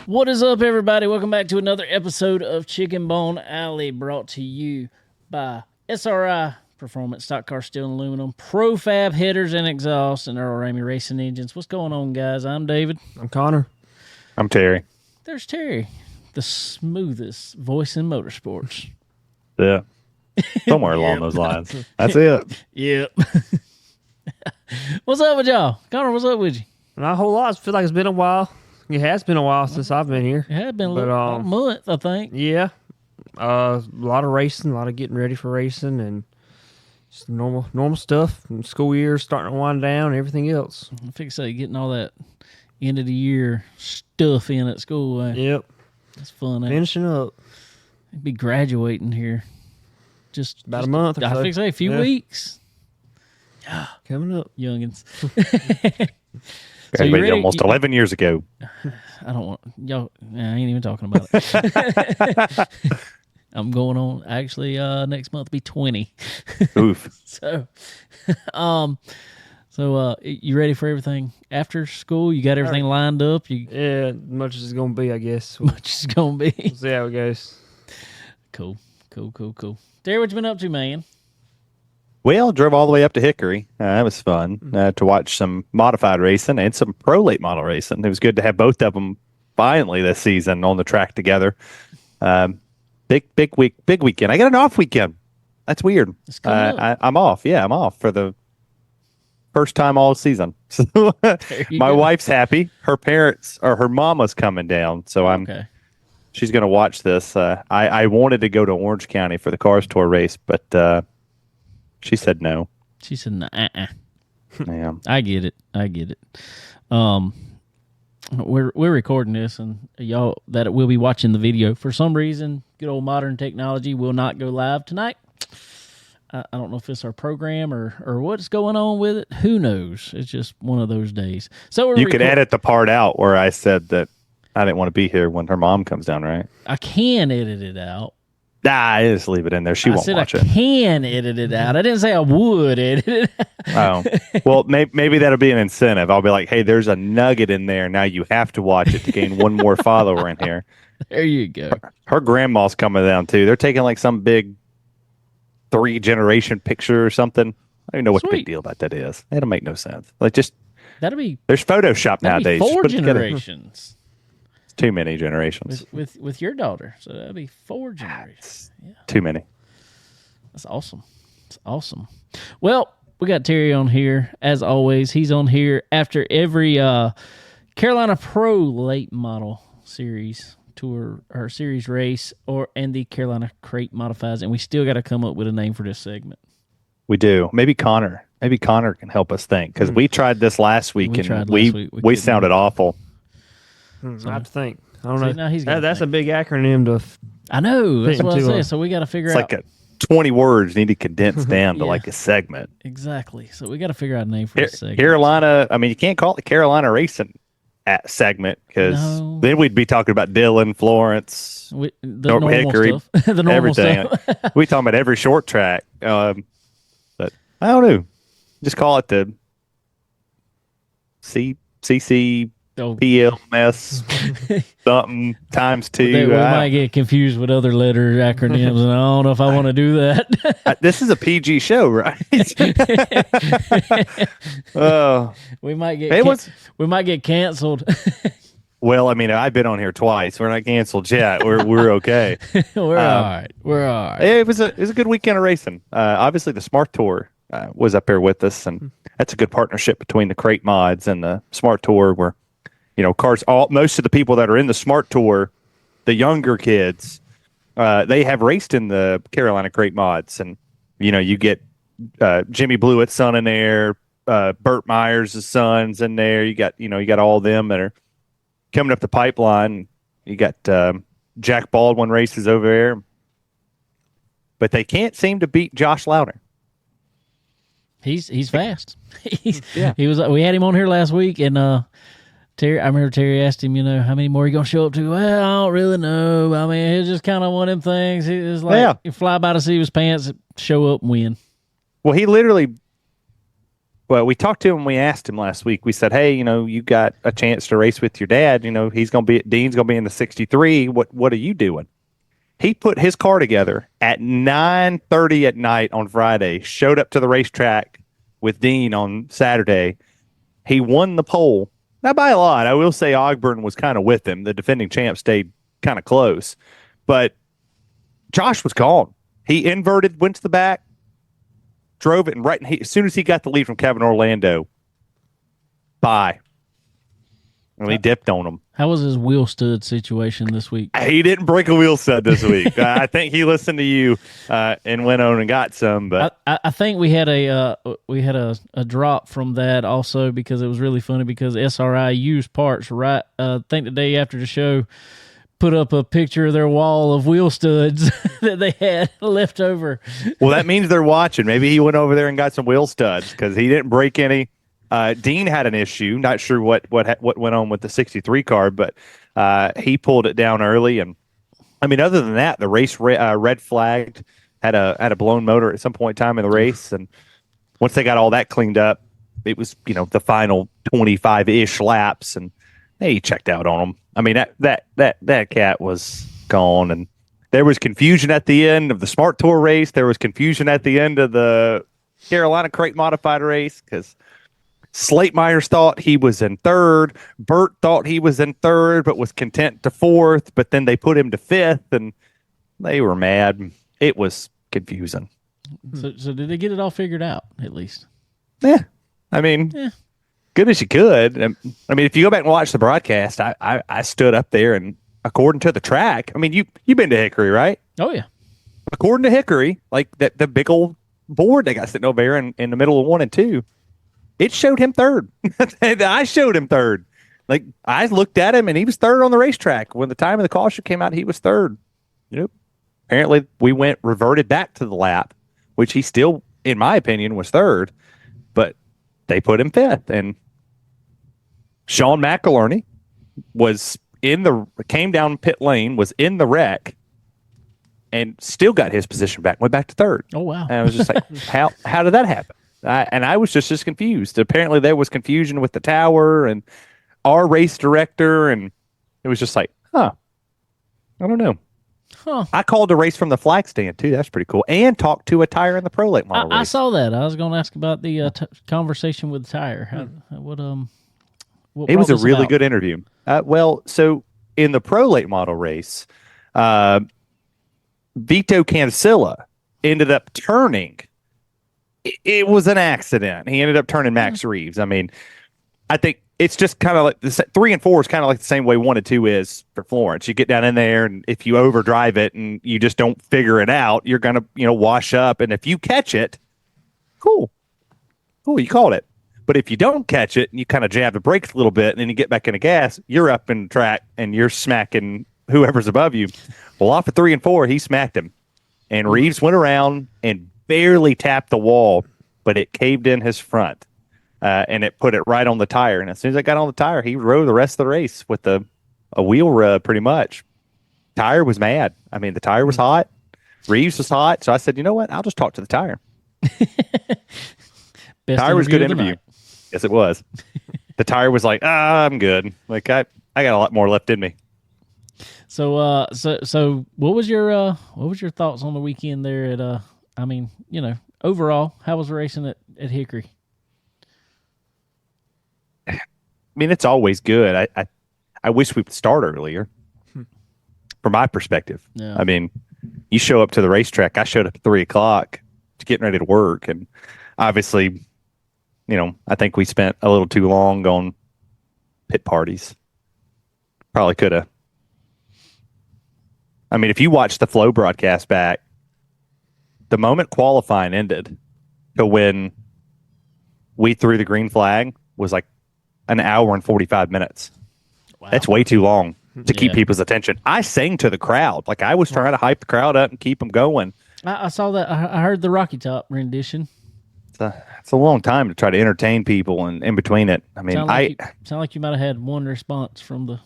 What is up, everybody? Welcome back to another episode of Chicken Bone Alley, brought to you by SRI Performance Stock Car Steel and Aluminum, Profab Headers and Exhaust, and Earl Ramey Racing Engines. What's going on, guys? I'm David. I'm Connor. I'm Terry. There's Terry, the smoothest voice in motorsports. Yeah. Somewhere along those lines. That's it. Yep. What's up with y'all? Connor, what's up with you? Not a whole lot. I feel like it's been a while. It has been a while since I've been here. It had been a month, I think. Yeah. A lot of racing, a lot of getting ready for racing, and just normal stuff. And school year starting to wind down and everything else. I think so. Getting all that end of the year stuff in at school. Yep. It's fun. Finishing up. I'd be graduating here. Just a month or so. I think so. A few weeks. Coming up. Youngins. So almost 11 years ago. I don't want y'all. I ain't even talking about it. I'm going on actually next month be 20. Oof. So you ready for everything after school? You got everything lined up? Yeah, much as it's gonna be, I guess. Much as it's gonna be. We'll see how it goes. Cool. Terry, what you been up to, man? Well, drove all the way up to Hickory. It was fun to watch some modified racing and some pro late model racing. It was good to have both of them finally this season on the track together. Big weekend. I got an off weekend. That's weird. I'm off. Yeah, I'm off for the first time all season. So my wife's happy. Her parents or her mama's coming down, so she's going to watch this. I wanted to go to Orange County for the Cars Tour race, but she said no. She said no. Yeah. I get it. We're recording this, and y'all that will be watching the video. For some reason, good old modern technology will not go live tonight. I don't know if it's our program or what's going on with it. Who knows? It's just one of those days. So you could edit the part out where I said that I didn't want to be here when her mom comes down, right? I can edit it out. I just leave it in there. She won't watch it. I can edit it out. I didn't say I would edit it out. Oh. Well, maybe that'll be an incentive. I'll be like, hey, there's a nugget in there. Now you have to watch it to gain one more follower in here. There you go. Her grandma's coming down, too. They're taking like some big 3-generation picture or something. I don't even know what the big deal about that is. It'll make no sense. Like there's Photoshop nowadays. 4 generations. Too many generations with your daughter, so that'd be 4 generations. Yeah. Too many. That's awesome. It's awesome. Well, we got Terry on here as always. He's on here after every Carolina Pro late model series tour or series race and the Carolina Crate Modifieds, and we still got to come up with a name for this segment. We do. Maybe Connor can help us think, because we tried this last week we sounded awful. I have to think. I don't know. That's think. A big acronym to. I know. That's what I say. So we got to figure out. It's like 20 words need to condense down to like a segment. Exactly. So we got to figure out a name for this segment. Carolina. I mean, you can't call it the Carolina Racing segment, because then we'd be talking about Dillon, Florence, the Hickory, stuff. The normal everything. Stuff. We talking about every short track. But I don't know. Just call it the CC. PLMS something times 2. We might get confused with other letter acronyms, and I don't know if I want to do that. This is a PG show, right? We might get canceled. Well, I mean, I've been on here twice. We're not canceled yet. We're okay. We're all right. We're all right. It was a good weekend of racing. Obviously, the Smart Tour was up here with us, and that's a good partnership between the Crate Mods and the Smart Tour, where most of the people that are in the Smart Tour, the younger kids, they have raced in the Carolina Crate Mods, and you get Jimmy Blewett's son in there, Burt Myers' son's in there. You got all of them that are coming up the pipeline. You got Jack Baldwin races over there, but they can't seem to beat Josh Louder. He's fast. He was. We had him on here last week, and Terry, I remember Terry asked him, how many more are you going to show up to? Well, I don't really know. I mean, it's just kind of one of them things. He was like, you fly by the seat of his pants, show up and win. Well, he literally Well, we talked to him. We asked him last week. We said, "Hey, you got a chance to race with your dad. He's going to be Dean's going to be in the 63. What are you doing?" He put his car together at 9:30 at night on Friday. Showed up to the racetrack with Dean on Saturday. He won the pole. Not by a lot. I will say Ogburn was kind of with him. The defending champ stayed kind of close, but Josh was gone. He inverted, went to the back, drove it, and as soon as he got the lead from Kevin Orlando, bye. And he dipped on him. How was his wheel stud situation this week? He didn't break a wheel stud this week. I think he listened to you and went on and got some. But I think we had a drop from that also because it was really funny because SRI used parts right. I think the day after the show, put up a picture of their wall of wheel studs that they had left over. Well, that means they're watching. Maybe he went over there and got some wheel studs because he didn't break any. Dean had an issue. Not sure what went on with the 63 car, but he pulled it down early. And I mean, other than that, the race red flagged, had a blown motor at some point in time in the race. And once they got all that cleaned up, it was the final 25-ish laps, and he checked out on them. I mean, that cat was gone, and there was confusion at the end of the Smart Tour race. There was confusion at the end of the Carolina Crate Modified race because Slate Myers thought he was in third. Burt thought he was in third, but was content to fourth. But then they put him to fifth, and they were mad. It was confusing. So did they get it all figured out at least? Yeah, I mean, good as you could. I mean, if you go back and watch the broadcast, I stood up there, and according to the track, I mean, you've been to Hickory, right? Oh yeah. According to Hickory, like the big old board they got sitting over there in the middle of 1 and 2. It showed him third. I showed him third. Like, I looked at him, and he was third on the racetrack. When the time of the caution came out, he was third. Yep. Apparently, we reverted back to the lap, which he still, in my opinion, was third. But they put him fifth. And Sean McIlerney came down pit lane, was in the wreck, and still got his position back. Went back to third. Oh, wow. And I was just like, how did that happen? And I was just as confused. Apparently, there was confusion with the tower and our race director, and it was just like, I don't know. Huh. I called a race from the flag stand, too. That's pretty cool. And talked to a tire in the Pro Late model race. I saw that. I was going to ask about the conversation with the tire. What it was a this really about? good interview. So in the Pro Late model race, Vito Cancilla ended up turning. It was an accident. He ended up turning Max Reeves. I mean, I think it's just kind of like 3 and 4 is kind of like the same way 1 and 2 is for Florence. You get down in there, and if you overdrive it and you just don't figure it out, you're gonna wash up. And if you catch it, cool, you called it. But if you don't catch it and you kind of jab the brakes a little bit, and then you get back into gas, you're up in the track and you're smacking whoever's above you. Well, off of 3 and 4, he smacked him, and Reeves went around and barely tapped the wall, but it caved in his front, and it put it right on the tire. And as soon as it got on the tire, he rode the rest of the race with a wheel rub, pretty much. Tire was mad. I mean, the tire was hot. Reeves was hot. So I said, you know what? I'll just talk to the tire. Tire was a good interview. Yes, it was. The tire was like, I'm good. Like, I got a lot more left in me. So what was your thoughts on the weekend there at overall, how was racing at Hickory? I mean, it's always good. I wish we would start earlier. From my perspective. Yeah. I mean, you show up to the racetrack. I showed up at 3:00 to getting ready to work, and obviously, I think we spent a little too long on pit parties. Probably could have. I mean, if you watch the Flow broadcast back, the moment qualifying ended to when we threw the green flag was like an hour and 45 minutes. Wow. That's way too long to keep people's attention. I sang to the crowd. Like, I was trying to hype the crowd up and keep them going. I saw that. I heard the Rocky Top rendition. It's a long time to try to entertain people, and in between it, I mean, sound like you might have had one response from the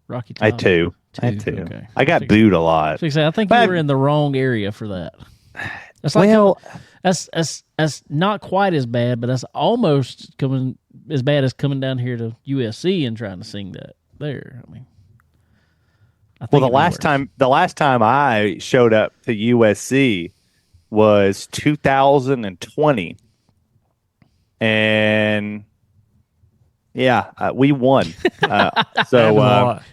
Rocky Top. I had two. Okay. I got booed a lot. So I think you were in the wrong area for that. That's like That's not quite as bad, but that's almost coming as bad as coming down here to USC and trying to sing that there. I mean, I think Well, it'd be worse. the last time I showed up to USC was 2020, and yeah, we won. Happens a lot.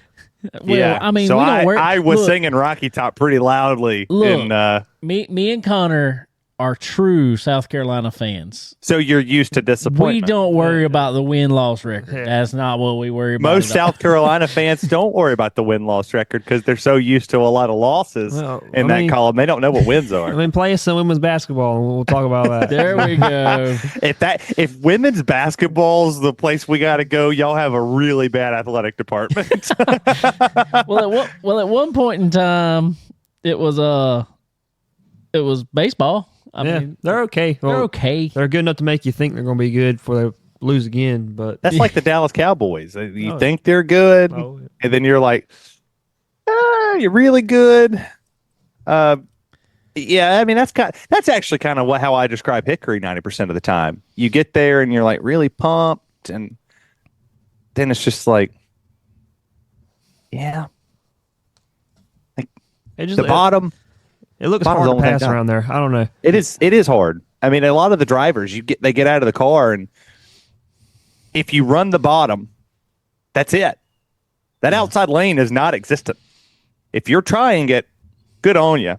Well, yeah, I mean, so we don't work. I was look, singing Rocky Top pretty loudly, Look. and me and Connor are true South Carolina fans. so you're used to We disappointment. don't worry about the win-loss record. Yeah. That's not what we worry about. Most at all. South Carolina fans don't worry about the win-loss record because they're so used to a lot of losses Well, in I that mean- column. They don't know what wins are. I mean, play us some women's basketball, and we'll talk about that. There we go. If women's basketball's the place we got to go, y'all have a really bad athletic department. Well, at one point in time, it was baseball. I Yeah, mean, they're okay. they're Well, okay. They're good enough to make you think they're going to be good before they lose again. But That's like the Dallas Cowboys. You Oh. think they're good, Oh. and then you're like, you're really good. Yeah, I mean that's actually kind of how I describe Hickory 90% of the time. You get there and you're like really pumped, and then it's just like, yeah, it just the bottom. it looks bottom's hard to only pass down. around there. I don't know. It is hard. I mean, a lot of the drivers they get out of the car, and if you run the bottom, that's it. That outside lane is not existent. If you're trying it, good on you,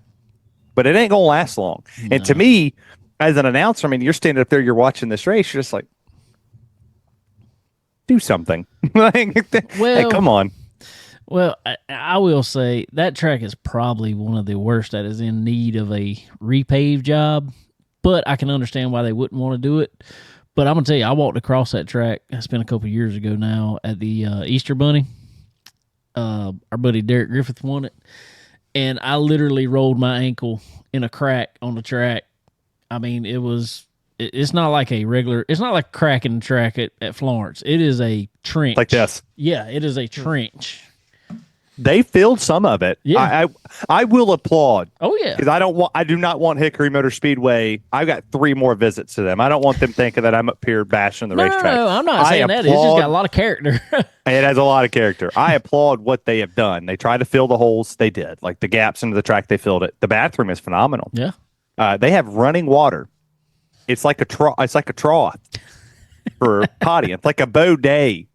but it ain't gonna last long. And to me, as an announcer, I mean, you're standing up there, you're watching this race, you're just like, do something. Hey, Well- come on. Well, I will say that track is probably one of the worst that is in need of a repave job, but I can understand why they wouldn't want to do it. But I'm going to tell you, I walked across that track. It's been a couple years ago now at the Easter Bunny. Our buddy Derek Griffith won it, and I literally rolled my ankle in a crack on the track. I mean, it's not like it's not like cracking the track at Florence. It is a trench. Like this. Yeah, it is a trench. They filled some of it. Yeah. I will applaud. Oh, yeah. Because I do not want Hickory Motor Speedway. I've got 3 more visits to them. I don't want them thinking that I'm up here bashing the racetrack. No, I'm not saying that. It's just got a lot of character. It has a lot of character. I applaud what they have done. They tried to fill the holes. They did. Like the gaps into the track, they filled it. The bathroom is phenomenal. Yeah. They have running water. It's like a trough for potty. It's like a bidet.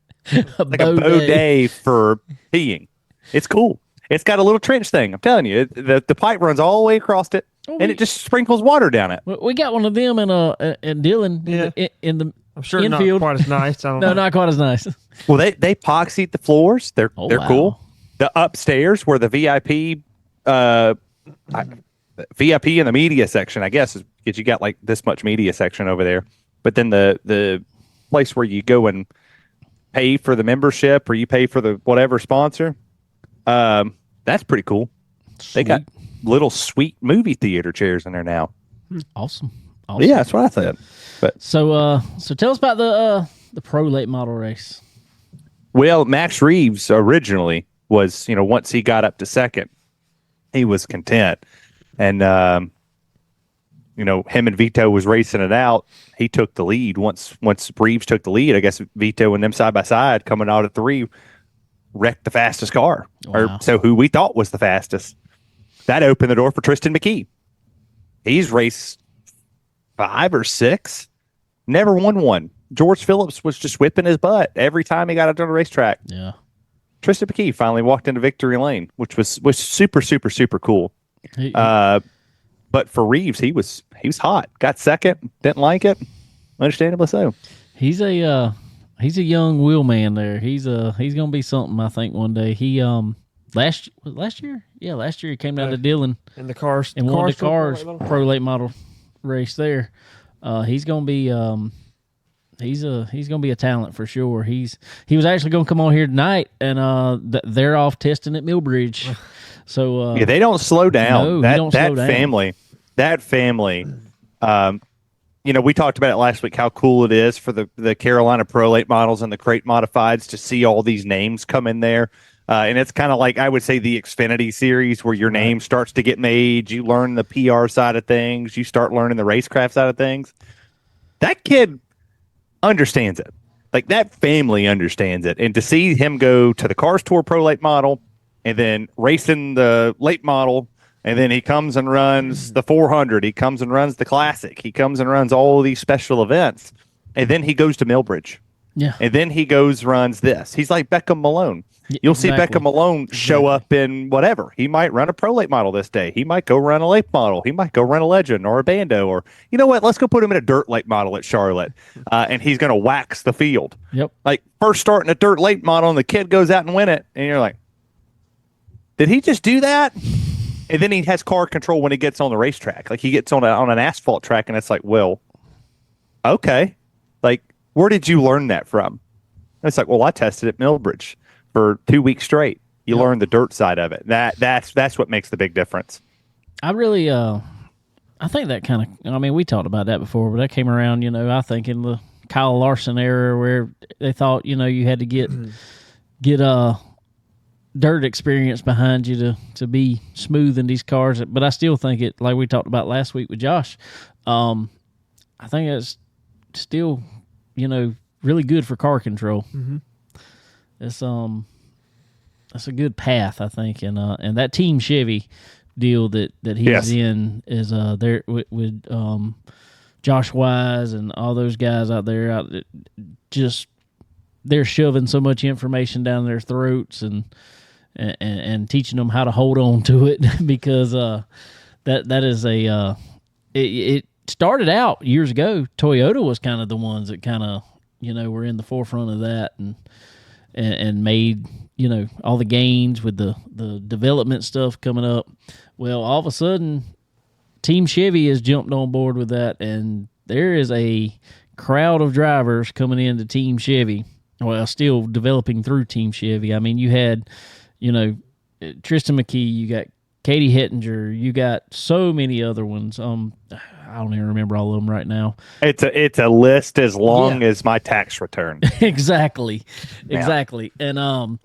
A bidet for peeing. It's cool. It's got a little trench thing. I'm telling you, the pipe runs all the way across it, and it just sprinkles water down it. We got one of them in Dillon. Yeah. In the I'm sure infield. not quite as nice. I don't No, know. not quite as nice. Well, they epoxied the floors. They're wow. cool. The upstairs where the VIP in the media section, I guess, is because you got like this much media section over there. But then the place where you go and pay for the membership or you pay for the whatever sponsor, that's pretty cool. They got little sweet movie theater chairs in there now. Awesome. Yeah, that's what I said. But So tell us about the pro late model race. well, Max Reeves originally was, once he got up to second, he was content. And him and Vito was racing it out. He took the lead. Once Reeves took the lead, I guess Vito and them side by side coming out at 3 wrecked the fastest car. Wow. Or so who we thought was the fastest. That opened the door for Tristan McKee. He's raced 5 or 6, never won one. George Phillips was just whipping his butt every time he got out on the racetrack. Yeah. Tristan McKee finally walked into victory lane, which was super, super, super cool. He- But for Reeves, he was hot. Got second, didn't like it. Understandably so. he's a young wheel man there. He's gonna be something, I think, one day. He last year? Yeah, last year he came down to Dillon In the cars. and won the cars. cars pro late model race there. He's gonna be he's gonna be a talent for sure. He was actually gonna come on here tonight, and they're off testing at Millbridge. So Yeah, they don't slow down. No, that they don't slow down. family. We talked about it last week, how cool it is for the Carolina Pro Late models and the crate modifieds to see all these names come in there. And it's kind of like, I would say, the Xfinity series where your name starts to get made. You learn the PR side of things. You start learning the racecraft side of things. That kid understands it. Like, that family understands it. And to see him go to the Cars Tour Pro Late Model and then racing the late model, and then he comes and runs the 400. He comes and runs the Classic. He comes and runs all these special events. And then he goes to Millbridge. Yeah. And then he goes runs this. He's like Beckham Malone. You'll see Beckham Malone show up in whatever. He might run a pro late model this day. He might go run a late model. He might go run a Legend or a Bando, or, you know what? Let's go put him in a dirt late model at Charlotte. And he's going to wax the field. Yep. Like, first starting a dirt late model and the kid goes out and win it. And you're like, did he just do that? And then he has car control when he gets on the racetrack. Like, he gets on an asphalt track, and it's like, well, okay. Like, where did you learn that from? And it's like, well, I tested at Millbridge for 2 weeks straight. You learn the dirt side of it. That's what makes the big difference. I really, I think that kind of, I mean, we talked about that before, but that came around, I think in the Kyle Larson era where they thought, you had to get dirt experience behind you to be smooth in these cars. But I still think it, like we talked about last week with Josh, I think it's still, really good for car control. Mm-hmm. It's a good path, I think, and that Team Chevy deal that he's in is there with Josh Wise and all those guys out there just they're shoving so much information down their throats and teaching them how to hold on to it because that is it started out years ago. Toyota was kind of the ones that kind of were in the forefront of that and made all the gains with the development stuff coming up. Well, all of a sudden, Team Chevy has jumped on board with that, and there is a crowd of drivers coming into Team Chevy. Well, still developing through Team Chevy. I mean, you had Tristan McKee, you got Katie Hettinger, you got so many other ones. I don't even remember all of them right now. It's a list as long as my tax return. Exactly. And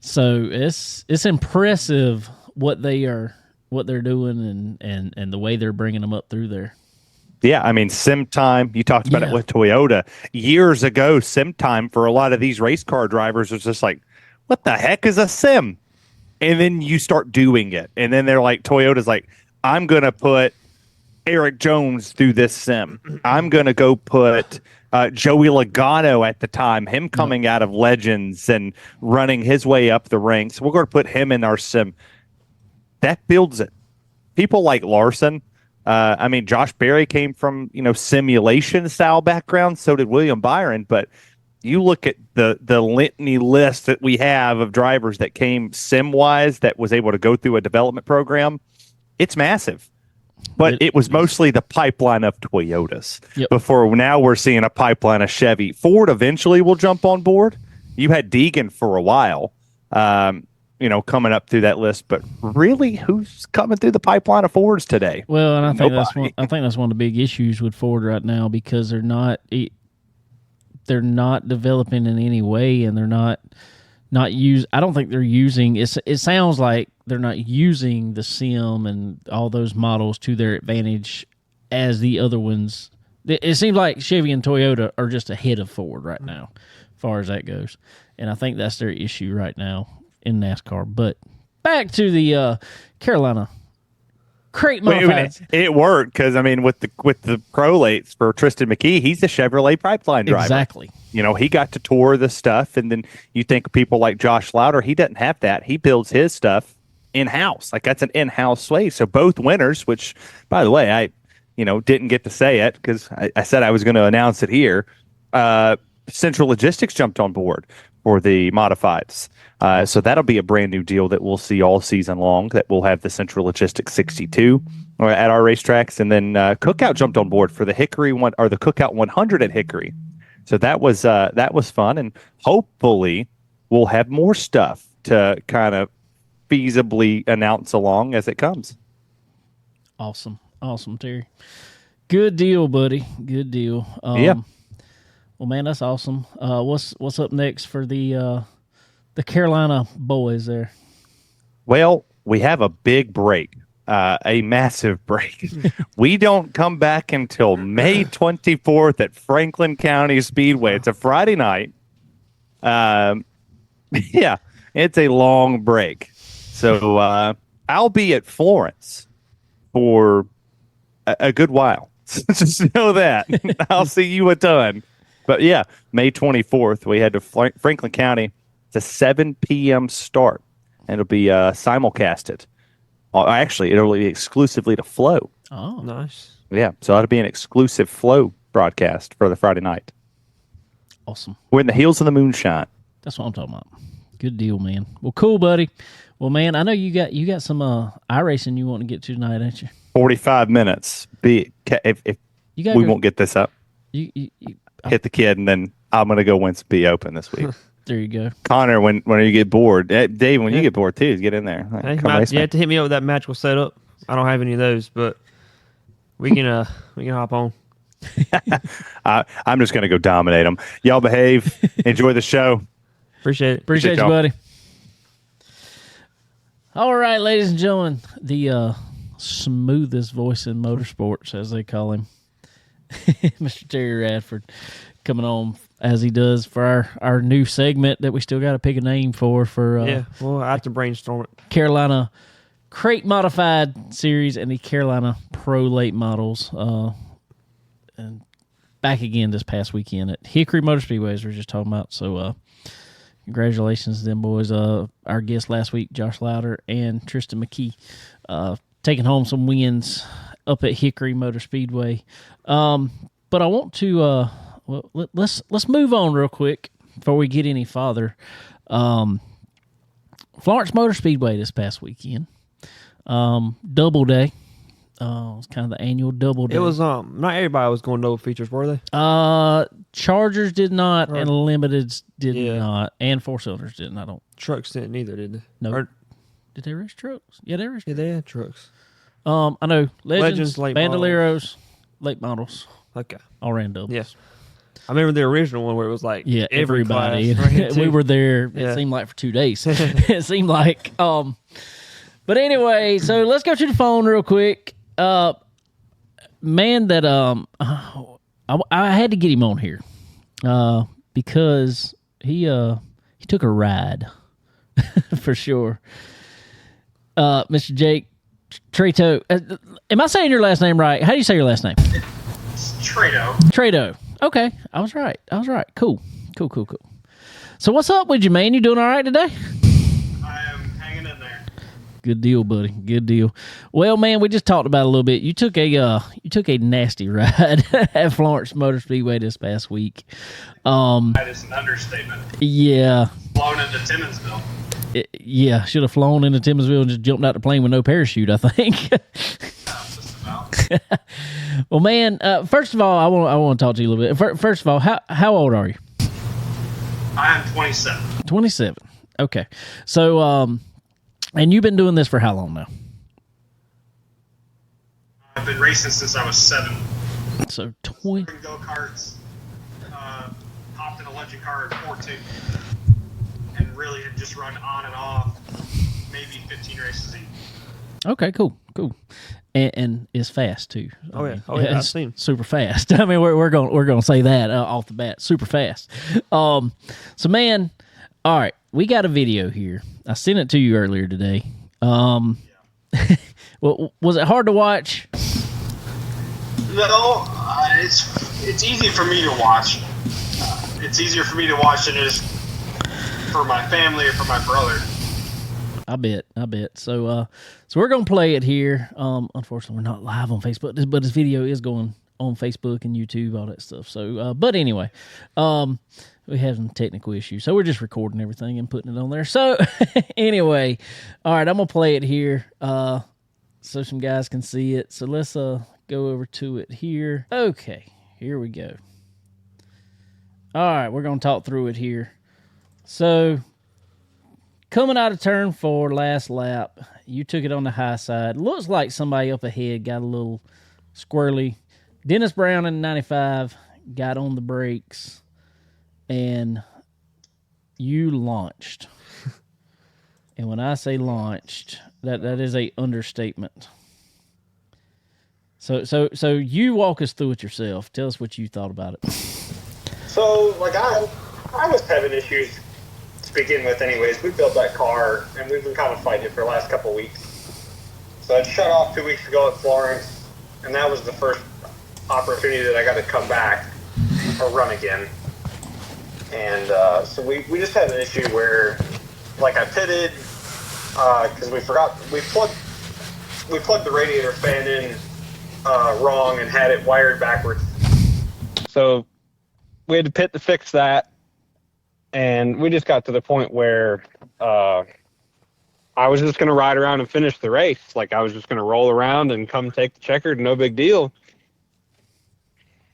so it's impressive what they're doing and the way they're bringing them up through there. Yeah, I mean, sim time, you talked about it with Toyota. Years ago, sim time for a lot of these race car drivers was just like, what the heck is a sim? And then you start doing it. And then they're like, Toyota's like, I'm going to put Eric Jones through this sim. I'm going to go put Joey Logano at the time, him coming out of Legends and running his way up the ranks. We're going to put him in our sim. That builds it. People like Larson. I mean, Josh Berry came from, simulation style background. So did William Byron. But you look at the litany list that we have of drivers that came sim wise that was able to go through a development program. It's massive. But it was mostly the pipeline of Toyotas before now we're seeing a pipeline of Chevy. Ford eventually will jump on board. You had Deegan for a while, coming up through that list. But really, who's coming through the pipeline of Fords today? Well, and I think that's one of the big issues with Ford right now because they're not developing in any way, and they're not use. I don't think they're using. It sounds like they're not using the sim and all those models to their advantage as the other ones. It seems like Chevy and Toyota are just ahead of Ford right now, as far as that goes. And I think that's their issue right now in NASCAR. But back to the Carolina crate modifieds. It worked because, I mean, with the prolates for Tristan McKee, he's a Chevrolet pipeline driver. Exactly. He got to tour the stuff, and then you think of people like Josh Lauder. He doesn't have that. He builds his stuff in-house. Like, that's an in-house way. So both winners, which, by the way, I didn't get to say it because I said I was going to announce it here. Central Logistics jumped on board for the modifieds. So that'll be a brand new deal that we'll see all season long, that we'll have the Central Logistics 62 at our racetracks. And then Cookout jumped on board for the Hickory one, or the Cookout 100 at Hickory. So that was fun, and hopefully we'll have more stuff to kind of feasibly announce along as it comes. Awesome, Terry. Good deal, buddy. Good deal. Yeah. Well, man, that's awesome. What's up next for the the Carolina boys there? Well, we have a big break, a massive break. We don't come back until May 24th at Franklin County Speedway. It's a Friday night. Yeah, it's a long break. So I'll be at Florence for a good while. Just know that. I'll see you a ton. But yeah, May 24th, we head to Franklin County. It's a 7 p.m. start, and it'll be simulcasted. Actually, it'll be exclusively to Flow. Oh, Nice. Yeah, so it'll be an exclusive Flow broadcast for the Friday night. awesome. We're in the heels of the moonshine. That's what I'm talking about. Good deal, man. Well, cool, buddy. Well, man, I know you got some iRacing you want to get to tonight, ain't you? 45 minutes. If You got we won't get this up, You, hit the kid, and then I'm going to go win some B Open this week. there you go. Connor, when you get bored, Dave, when you get bored too, get in there. Hey, Come race you me. have to hit me up with that magical setup. I don't have any of those, but we can hop on. I'm just going to go dominate them. Y'all behave. Enjoy the show. Appreciate it. Appreciate you, y'all. buddy. All right, ladies and gentlemen, the smoothest voice in motorsports, as they call him, Mr. Terry Radford, coming on as he does for our new segment that we still got to pick a name for Yeah, well, I have to brainstorm it. Carolina Crate Modified Series and the Carolina Pro Late Models. And back again this past weekend at Hickory Motor Speedway, as we were just talking about. So, congratulations to them boys. Our guest last week, Josh Louder and Tristan McKee, taking home some wins up at Hickory Motor Speedway. But I want to let's move on real quick before we get any farther. Florence Motor Speedway this past weekend, double day. It was kind of the annual double day. It was not everybody was going double features, were they? Chargers did not, Right. and Limiteds did Yeah. not, and Four Cylinders didn't. I don't. Trucks didn't either, did they? No. Or- Did they race trucks? Yeah, they raced. yeah, they had trucks. I know Legends, Late Bandoleros, late models, Okay. all ran doubles. Yes. I remember the original one where it was like Yeah, every everybody. class ran We too. were there. It Yeah. seemed like for 2 days. It seemed like. But anyway, so let's go to the phone real quick. Man, that I had to get him on here because he took a ride for sure. Mr. Jake Tretow. Am I saying your last name right? How do you say your last name? Tretow. Tretow. Okay, I was right. Cool. So what's up with you, man? You doing all right today? I am hanging in there. Good deal, buddy. Good deal. Well, man, we just talked about it a little bit. You took a nasty ride at Florence Motor Speedway this past week. That is an understatement. Yeah. Blown into Timmonsville. Yeah, should have flown into Timmonsville and just jumped out the plane with no parachute, I think. Just about. Well, man, first of all, I want to talk to you a little bit. First of all, how old are you? I am 27. 27. Okay. So, and you've been doing this for how long now? I've been racing since I was 7. So, 20. Go-karts. Hopped in a legend car at 14. And really had just run on and off maybe 15 races each. Okay, cool. And it's fast too. Oh, yeah. I've it's seen. super fast. I mean, we're going to say that off the bat, super fast. So man, all right, we got a video here. I sent it to you earlier today. Well, was it hard to watch? No, it's easy for me to watch. It's easier for me to watch than it is for my family or for my brother. I bet. So we're gonna play it here. Unfortunately, we're not live on Facebook, but this video is going on Facebook and YouTube, all that stuff. So, but anyway, we have some technical issues, so we're just recording everything and putting it on there. So, anyway, all right, I'm gonna play it here, so some guys can see it. So let's go over to it here. Okay, here we go. All right, we're gonna talk through it here. So, coming out of turn 4, last lap, you took it on the high side. Looks like somebody up ahead got a little squirrely. Dennis Brown in 95 got on the brakes and you launched. And when I say launched, that is a understatement. So you walk us through it yourself. Tell us what you thought about it. So, like, I was having issues to begin with anyways. We built that car, and we've been kind of fighting it for the last couple of weeks. So I shut off 2 weeks ago at Florence, and that was the first opportunity that I got to come back or run again. And so we just had an issue where, like, I pitted because we plugged the radiator fan in wrong and had it wired backwards. So we had to pit to fix that, and we just got to the point where I was just going to ride around and finish the race. Like, I was just going to roll around and come take the checkered, no big deal.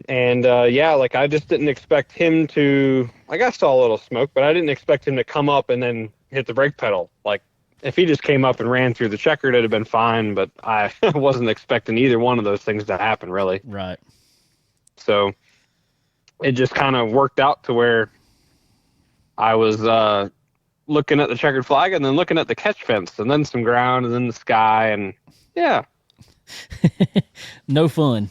And like, I just didn't expect him to, like, I saw a little smoke, but I didn't expect him to come up and then hit the brake pedal. Like, if he just came up and ran through the checkered, it'd have been fine, but I wasn't expecting either one of those things to happen, really. Right. So it just kind of worked out to where I was looking at the checkered flag and then looking at the catch fence and then some ground and then the sky, and yeah. No fun.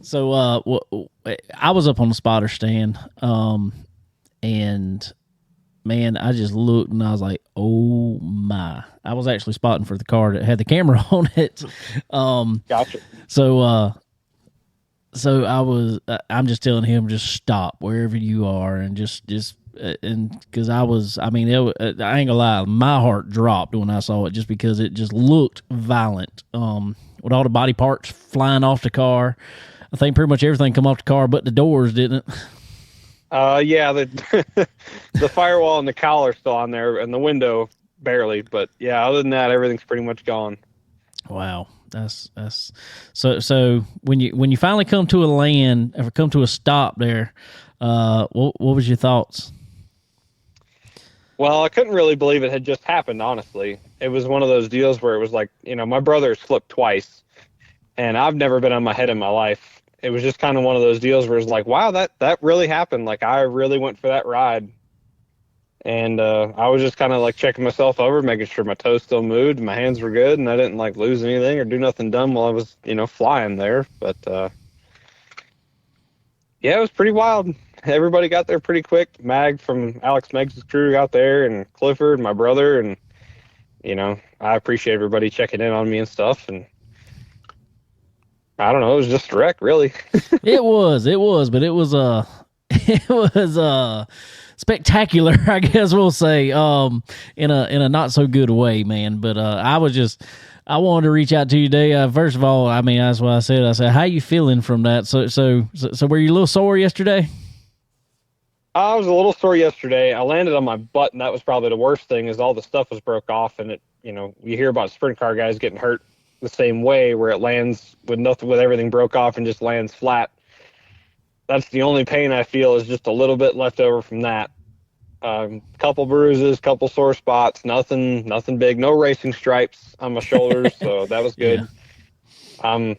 So I was up on the spotter stand, and man, I just looked and I was like, oh my. I was actually spotting for the car that had the camera on it. Gotcha. So I'm just telling him, just stop wherever you are and just and because I ain't gonna lie, my heart dropped when I saw it just because it just looked violent. With all the body parts flying off the car. I think pretty much everything come off the car but the doors, didn't it? Yeah, the firewall and the cowl are still on there, and the window barely. But yeah, other than that, everything's pretty much gone. Wow, that's so. When you finally come to a land, or come to a stop there, what was your thoughts? Well, I couldn't really believe it had just happened. Honestly, it was one of those deals where it was like, my brother's flipped twice, and I've never been on my head in my life. It was just kind of one of those deals where it's like, wow, that really happened. Like, I really went for that ride. And I was just kind of like checking myself over, making sure my toes still moved, my hands were good, and I didn't like lose anything or do nothing dumb while I was, flying there. But yeah, it was pretty wild. Everybody got there pretty quick. Mag from Alex Meggs' crew got there, and Clifford, my brother, and I appreciate everybody checking in on me and stuff. And I don't know, it was just a wreck, really. It was, but it was spectacular, I guess we'll say, in a not so good way, man. But I wanted to reach out to you today. First of all, that's why I said, how you feeling from that? So were you a little sore yesterday? I was a little sore yesterday. I landed on my butt, and that was probably the worst thing, is all the stuff was broke off, and it, you hear about sprint car guys getting hurt the same way, where it lands with everything broke off and just lands flat. That's the only pain I feel, is just a little bit left over from that. Couple bruises, couple sore spots, nothing big, no racing stripes on my shoulders, so that was good. Yeah.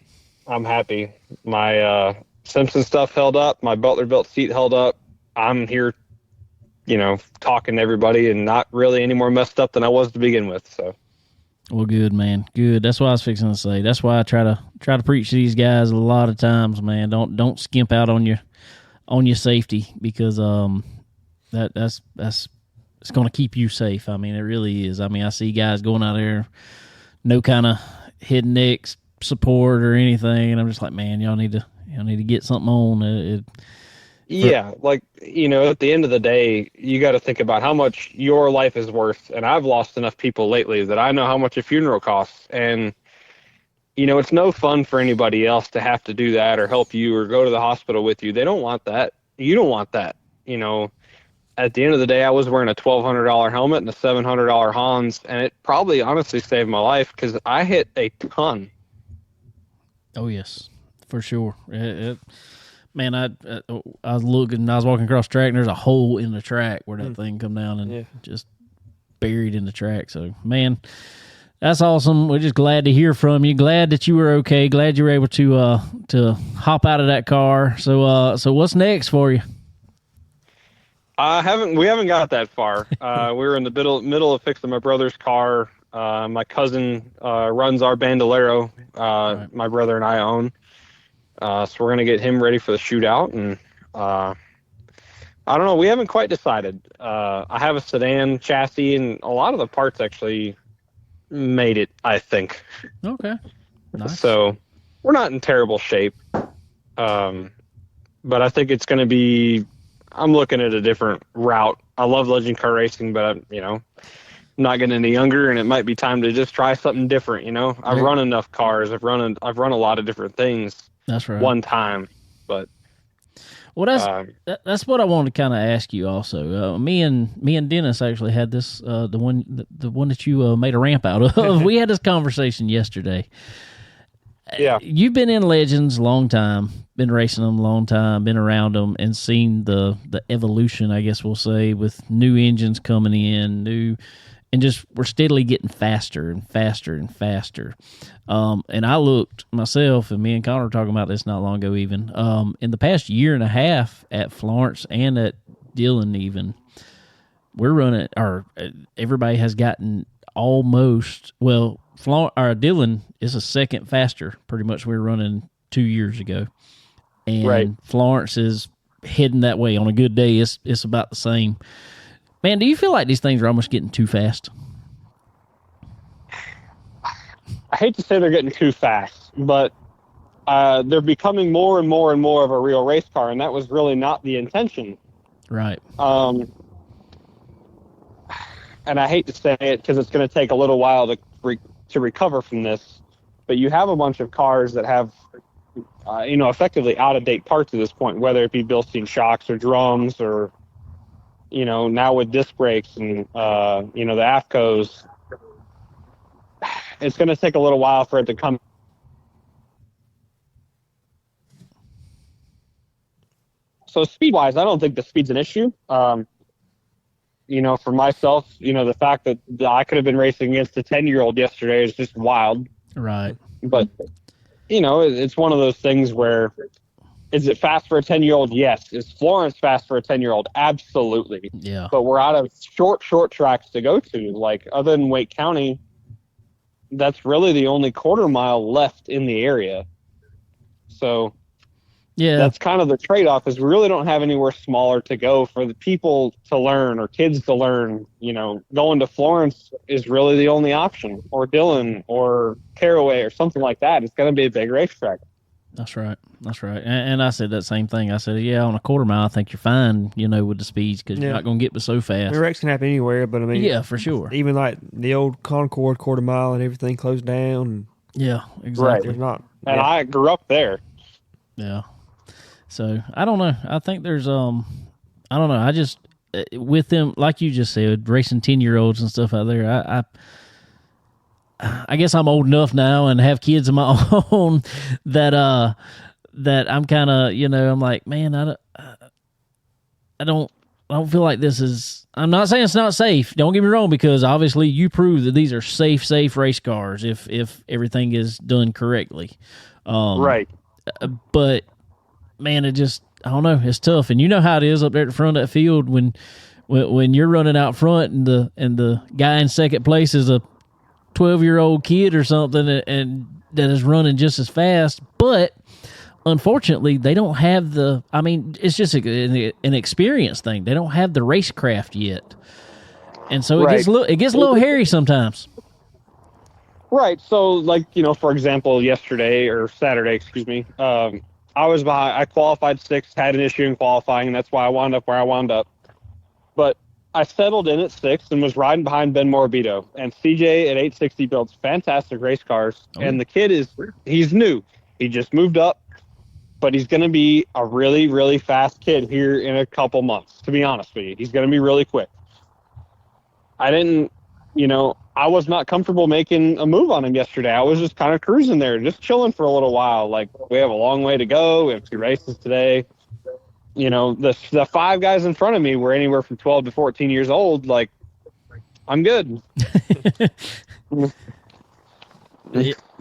I'm happy. My Simpson stuff held up, my Butler built seat held up. I'm here, talking to everybody and not really any more messed up than I was to begin with. So, well, good, man, good. That's what I was fixing to say. That's why I try to preach to these guys a lot of times, man. Don't skimp out on your safety, because that's it's going to keep you safe. It really is. I see guys going out there, no kind of hidden neck support or anything, and I'm just like, man, y'all need to get something on. Yeah, like, at the end of the day, you got to think about how much your life is worth. And I've lost enough people lately that I know how much a funeral costs. And, it's no fun for anybody else to have to do that or help you or go to the hospital with you. They don't want that. You don't want that. At the end of the day, I was wearing a $1,200 helmet and a $700 Hans, and it probably honestly saved my life because I hit a ton. Oh, yes, for sure. Man, I was looking. I was walking across the track, and there's a hole in the track where that thing come down and just buried in the track. So, man, that's awesome. We're just glad to hear from you. Glad that you were okay. Glad you were able to hop out of that car. So what's next for you? We haven't got that far. We were in the middle of fixing my brother's car. My cousin runs our Bandolero. Right. My brother and I own. So we're gonna get him ready for the shootout, and I don't know. We haven't quite decided. I have a sedan chassis, and a lot of the parts actually made it, I think. Okay. Nice. So we're not in terrible shape. But I think it's going to be. I'm looking at a different route. I love legend car racing, but I'm not getting any younger, and it might be time to just try something different. I've run enough cars. I've run a lot of different things. That's right. One time, but. Well, that's what I wanted to kind of ask you. Also, me and Dennis actually had this the one that you made a ramp out of. We had this conversation yesterday. Yeah, you've been in Legends a long time, been racing them a long time, been around them, and seen the evolution, I guess we'll say, with new engines coming in, and just we're steadily getting faster and faster and faster. And I looked myself, and me and Connor were talking about this not long ago even, in the past year and a half at Florence and at Dillon even, we're running, or everybody has gotten almost, well, Dillon is a second faster, pretty much we were running 2 years ago. And right. Florence is heading that way. On a good day, it's about the same. Man, do you feel like these things are almost getting too fast? I hate to say they're getting too fast, but they're becoming more and more and more of a real race car, and that was really not the intention. Right. And I hate to say it because it's going to take a little while to recover from this, but you have a bunch of cars that have, effectively out-of-date parts at this point, whether it be Bilstein shocks or drums or, now with disc brakes and, the AFCOs. It's going to take a little while for it to come. So speed-wise, I don't think the speed's an issue. For myself, the fact that I could have been racing against a 10-year-old yesterday is just wild. Right. But, it's one of those things where, is it fast for a 10-year-old? Yes. Is Florence fast for a 10-year-old? Absolutely. Yeah. But we're out of short tracks to go to. Like, other than Wake County, that's really the only quarter mile left in the area. So yeah, that's kind of the trade-off, is we really don't have anywhere smaller to go for the people to learn or kids to learn. Going to Florence is really the only option, or Dillon or Caraway or something like that. It's going to be a big racetrack. That's right. And I said that same thing. I said, yeah, on a quarter mile, I think you're fine, with the speeds, because you're not going to get so fast. The wrecks can happen anywhere, but I mean, yeah, for sure. Even like the old Concord quarter mile and everything closed down. Yeah, exactly. There's not. And I grew up there. Yeah. So I don't know. I think there's I don't know. I just with them, like you just said, racing 10-year-olds and stuff out there. I guess I'm old enough now and have kids of my own that I'm kind of, I'm like, man, I don't feel like this is. I'm not saying it's not safe. Don't get me wrong, because obviously you prove that these are safe race cars if everything is done correctly. Right. But man, I don't know. It's tough, and you know how it is up there at the front of that field when you're running out front and the guy in second place is a 12-year-old kid or something, and that is running just as fast, but unfortunately they don't have it's just an experience thing. They don't have the racecraft yet, and so it gets a little hairy sometimes. Right. So, like, for example, yesterday or Saturday, excuse me, I was behind. I qualified sixth, had an issue in qualifying, and that's why I wound up where I wound up. But I settled in at sixth and was riding behind Ben Morabito. And CJ at 860 builds fantastic race cars. Oh. And the kid he's new. He just moved up, but he's going to be a really, really fast kid here in a couple months, to be honest with you. He's going to be really quick. I was not comfortable making a move on him yesterday. I was just kind of cruising there, just chilling for a little while. Like, we have a long way to go. We have 2 races today. The 5 guys in front of me were anywhere from 12 to 14 years old. Like, I'm good.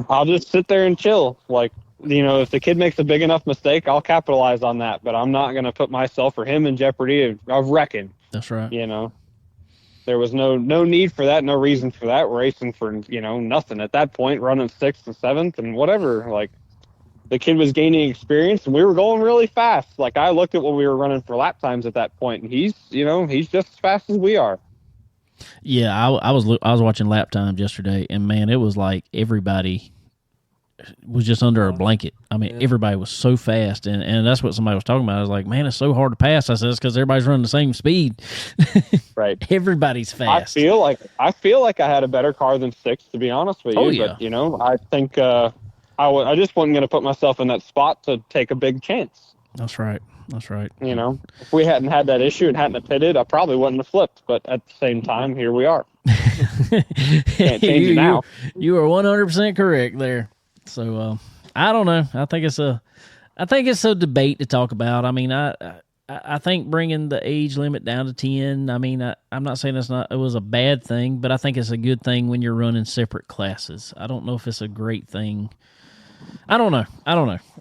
I'll just sit there and chill. Like, if the kid makes a big enough mistake, I'll capitalize on that. But I'm not going to put myself or him in jeopardy of wrecking. That's right. There was no need for that, no reason for that. We're racing for, nothing at that point, running 6th and 7th and whatever. Like, the kid was gaining experience, and we were going really fast. Like, I looked at what we were running for lap times at that point, and he's just as fast as we are. Yeah, I was watching lap times yesterday, and man, it was like everybody was just under a blanket. I mean, everybody was so fast, and that's what somebody was talking about. I was like, man, it's so hard to pass. I said, it's because everybody's running the same speed. Right. Everybody's fast. I feel like I had a better car than 6, to be honest with you. Oh, yeah. But I think I just wasn't going to put myself in that spot to take a big chance. That's right. If we hadn't had that issue and hadn't pitted, I probably wouldn't have flipped. But at the same time, here we are. Can't change it now. You are 100% correct there. So I don't know. I think it's a debate to talk about. I mean, I think bringing the age limit down to 10. I mean, I'm not saying it was a bad thing, but I think it's a good thing when you're running separate classes. I don't know if it's a great thing. I don't know.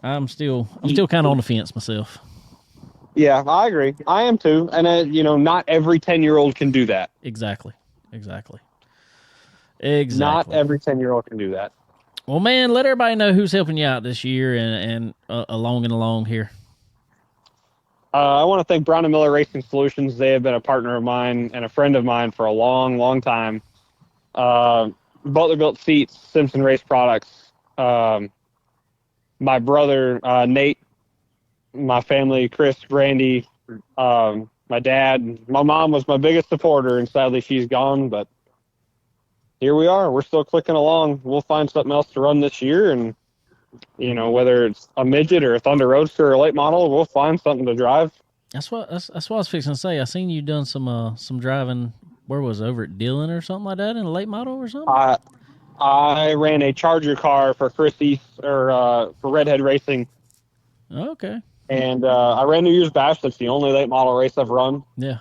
I'm still kind of on the fence myself. Yeah, I agree. I am too. And not every 10-year-old can do that. Exactly. Not every 10-year-old can do that. Well, man, let everybody know who's helping you out this year and along here. I want to thank Brown & Miller Racing Solutions. They have been a partner of mine and a friend of mine for a long, long time. Butler Built Seats, Simpson Race Products, my brother, Nate, my family, Chris, Randy, my dad. My mom was my biggest supporter, and sadly she's gone, but here we are. We're still clicking along. We'll find something else to run this year, and whether it's a midget or a Thunder Roadster or a late model, we'll find something to drive. That's what I was fixing to say. I seen you done some driving. Where was it, over at Dillon or something like that in a late model or something? I ran a Charger car for Chris East for Redhead Racing. Okay. And I ran New Year's Bash. That's the only late model race I've run. Yeah.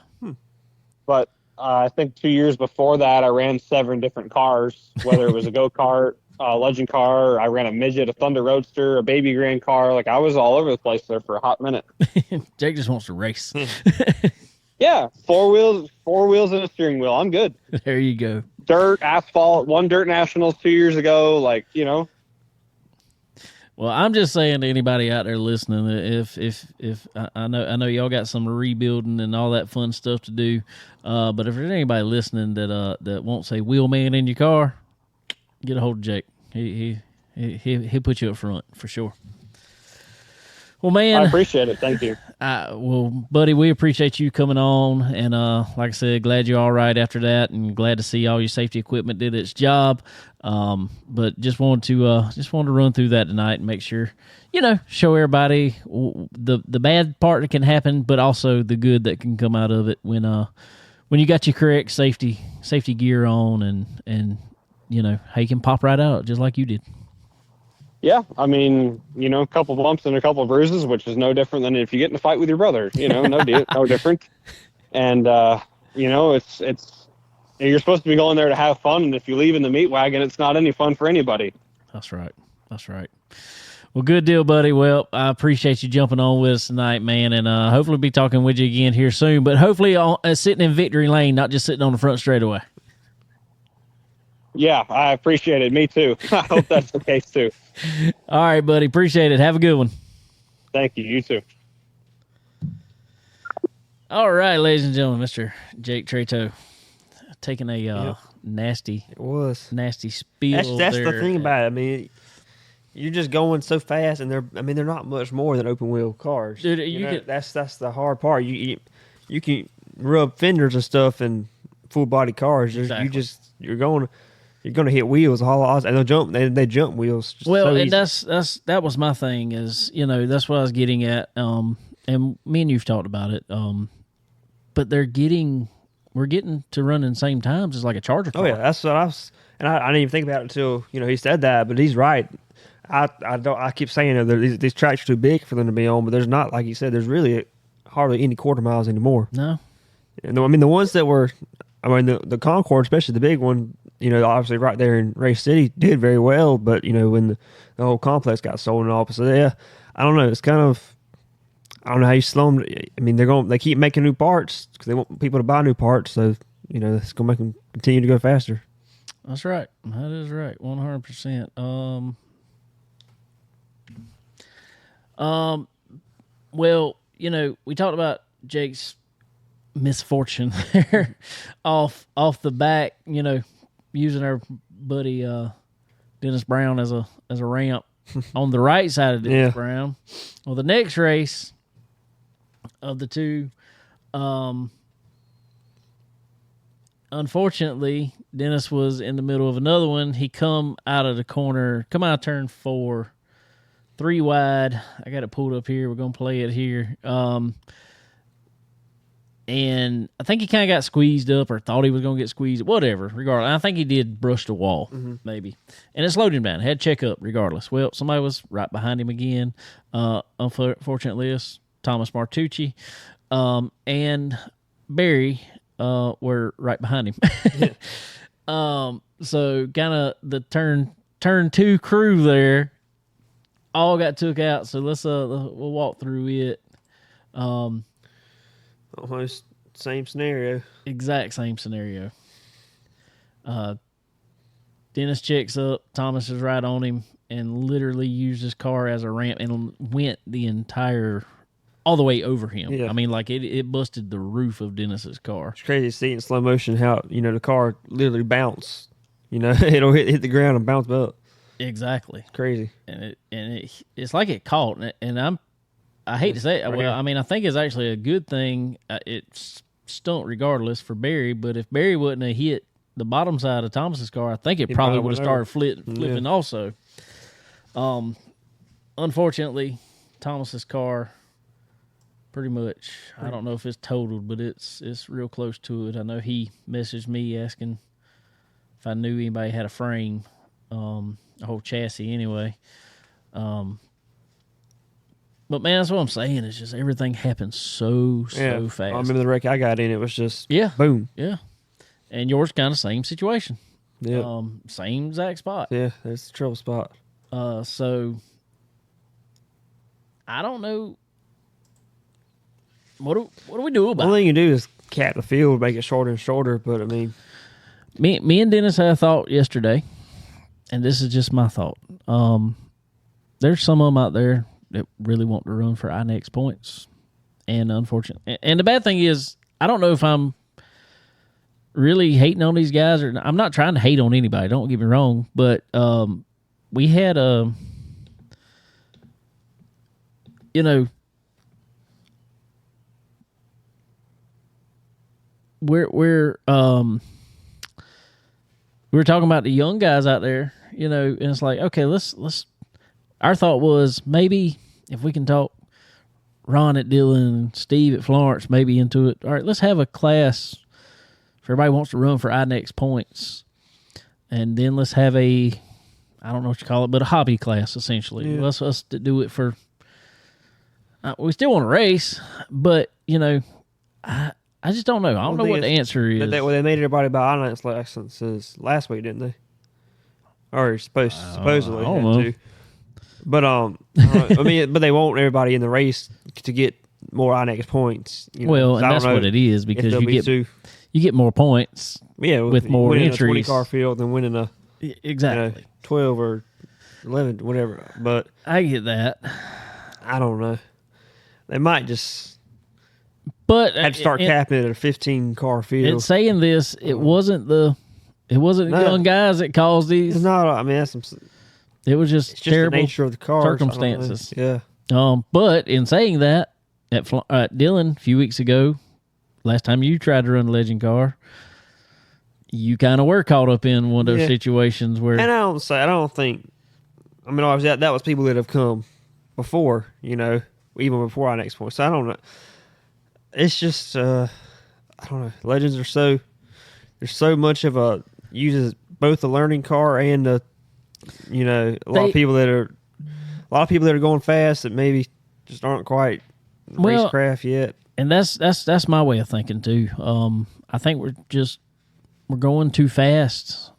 But I think 2 years before that, I ran 7 different cars, whether it was a go-kart, a legend car, I ran a midget, a Thunder Roadster, a baby grand car. Like, I was all over the place there for a hot minute. Jake just wants to race. Yeah, 4 wheels and a steering wheel. I'm good. There you go. Dirt, asphalt, won Dirt Nationals 2 years ago. Like, Well, I'm just saying to anybody out there listening, if I know y'all got some rebuilding and all that fun stuff to do, but if there's anybody listening that won't say wheelman in your car, get a hold of Jake. He'll put you up front for sure. Well, man, I appreciate it. Thank you. Well, buddy, we appreciate you coming on, and like I said, glad you're all right after that, and glad to see all your safety equipment did its job. But just wanted to run through that tonight and make sure, show everybody the bad part that can happen, but also the good that can come out of it when you got your correct safety gear on, and how you can pop right out just like you did. Yeah, I mean, a couple bumps and a couple bruises, which is no different than if you get in a fight with your brother. No different. And it's you're supposed to be going there to have fun, and if you leave in the meat wagon, it's not any fun for anybody. That's right. Well, good deal, buddy. Well, I appreciate you jumping on with us tonight, man, and hopefully be talking with you again here soon. But hopefully sitting in victory lane, not just sitting on the front straightaway. Yeah, I appreciate it. Me too. I hope that's the case too. All right, buddy. Appreciate it. Have a good one. Thank you. You too. All right, ladies and gentlemen, Mr. Jake Tretow taking a nasty spiel. That's the thing about it. I mean, you're just going so fast, and they're not much more than open wheel cars. Dude, that's the hard part. You can rub fenders and stuff in full body cars. Exactly. You're going to hit wheels all odds, and they jump wheels. Well, so and that was my thing is, that's what I was getting at. And me and you've talked about it. But we're getting to run in the same times as like a Charger car. Oh yeah, that's what I was, and I didn't even think about it until he said that. But he's right. I keep saying that these tracks are too big for them to be on, but there's not, like you said, there's really hardly any quarter miles anymore. No, and the ones that were, the Concorde, especially the big one, obviously right there in Race City did very well, but when the whole complex got sold and all, so yeah, I don't know. It's kind of, I don't know how you slow them. I mean, they keep making new parts because they want people to buy new parts, so it's gonna make them continue to go faster. That's right. That is right. 100%. Well, we talked about Jake's misfortune there off the back, using our buddy Dennis Brown as a ramp on the right side of Dennis Brown. Well, the next race of the two, unfortunately, Dennis was in the middle of another one. He come out of turn 4, 3 wide. I got it pulled up here. We're going to play it here. And I think he kind of got squeezed up or thought he was going to get squeezed. Whatever, regardless. I think he did brush the wall, maybe. And it slowed him down. Had to check up regardless. Well, somebody was right behind him again. Unfortunately, it's Thomas Martucci. And Barry were right behind him. So kind of the turn 2 crew there all got took out. So let's we'll walk through it. Almost same scenario. Exact same scenario. Dennis checks up. Thomas is right on him and literally used his car as a ramp and went all the way over him. Yeah. I mean, like it busted the roof of Dennis's car. It's crazy to see in slow motion how the car literally bounced. It'll hit the ground and bounce up. Exactly. It's crazy. And it's like it caught, and I hate to say it. Well, I mean, I think it's actually a good thing. It's stunk regardless for Barry, but if Barry wouldn't have hit the bottom side of Thomas's car, I think it probably would have started flipping also. Unfortunately, Thomas's car pretty much, I don't know if it's totaled, but it's real close to it. I know he messaged me asking if I knew anybody had a frame, a whole chassis anyway. But man, that's what I'm saying. It's just everything happens so fast. I remember the wreck I got in. It was just boom. Yeah, and yours kind of same situation. Yeah, same exact spot. Yeah, that's the trouble spot. So I don't know. What do we do about it? One thing you do is cap the field, make it shorter and shorter. But I mean, me and Dennis had a thought yesterday, and this is just my thought. There's some of them out there that really want to run for INEX points, and unfortunately, and the bad thing is, I don't know if I'm really hating on these guys, or I'm not trying to hate on anybody. Don't get me wrong, but we had we're talking about the young guys out there, and it's like, okay, let's. Our thought was maybe if we can talk Ron at Dillon, Steve at Florence, maybe into it. All right, let's have a class if everybody wants to run for INEX points, and then let's have I don't know what you call it, but a hobby class essentially. Yeah. Let's do it for. We still want to race, but I just don't know. I don't know what the answer is. They made everybody buy INEX licenses last week, didn't they? Or supposedly I don't know. to. But I mean, but they want everybody in the race to get more INEX points. Well, and that's what it is, because you get more points. Yeah, with more entries. A 20 car field than winning a 12 or 11, whatever. But I get that. I don't know. They might just have to start capping it at a 15 car field. And saying this, it wasn't the young guys that caused these. It's not. I mean, that's some. It was just terrible the nature of the cars, circumstances. Yeah. But in saying that, at Dillon a few weeks ago, last time you tried to run a legend car, you kind of were caught up in one of those situations where. And I don't think. I mean, obviously that was people that have come before, even before our next point. So I don't know. It's just I don't know. Legends are there's so much of uses both the learning car and the. A lot of people that are going fast that maybe just aren't quite racecraft yet. And that's my way of thinking too. I think we're going too fast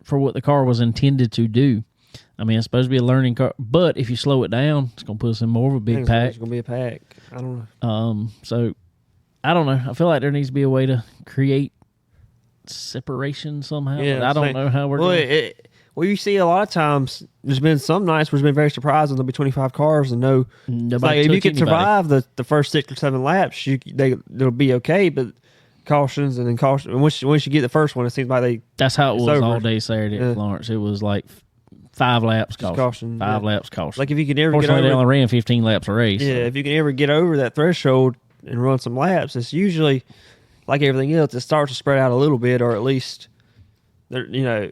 for what the car was intended to do. I mean, it's supposed to be a learning car, but if you slow it down, it's going to put us in more of a big pack. It's going to be a pack. I don't know. So I don't know. I feel like there needs to be a way to create separation somehow. Yeah, but I don't know how we're going. Well, you see a lot of times. There's been some nights where it's been very surprising. There'll be 25 cars and no. It's like if you can survive the first 6 or 7 laps, they'll be okay. But cautions and then caution. And once you get the first one, it seems like That's how it was all day Saturday at Florence. It was like 5 laps caution. 5 laps caution. Like if you can ever get Fortunately, over, they only ran 15 laps a race. Yeah, if you can ever get over that threshold and run some laps, it's usually like everything else. It starts to spread out a little bit, or at least there.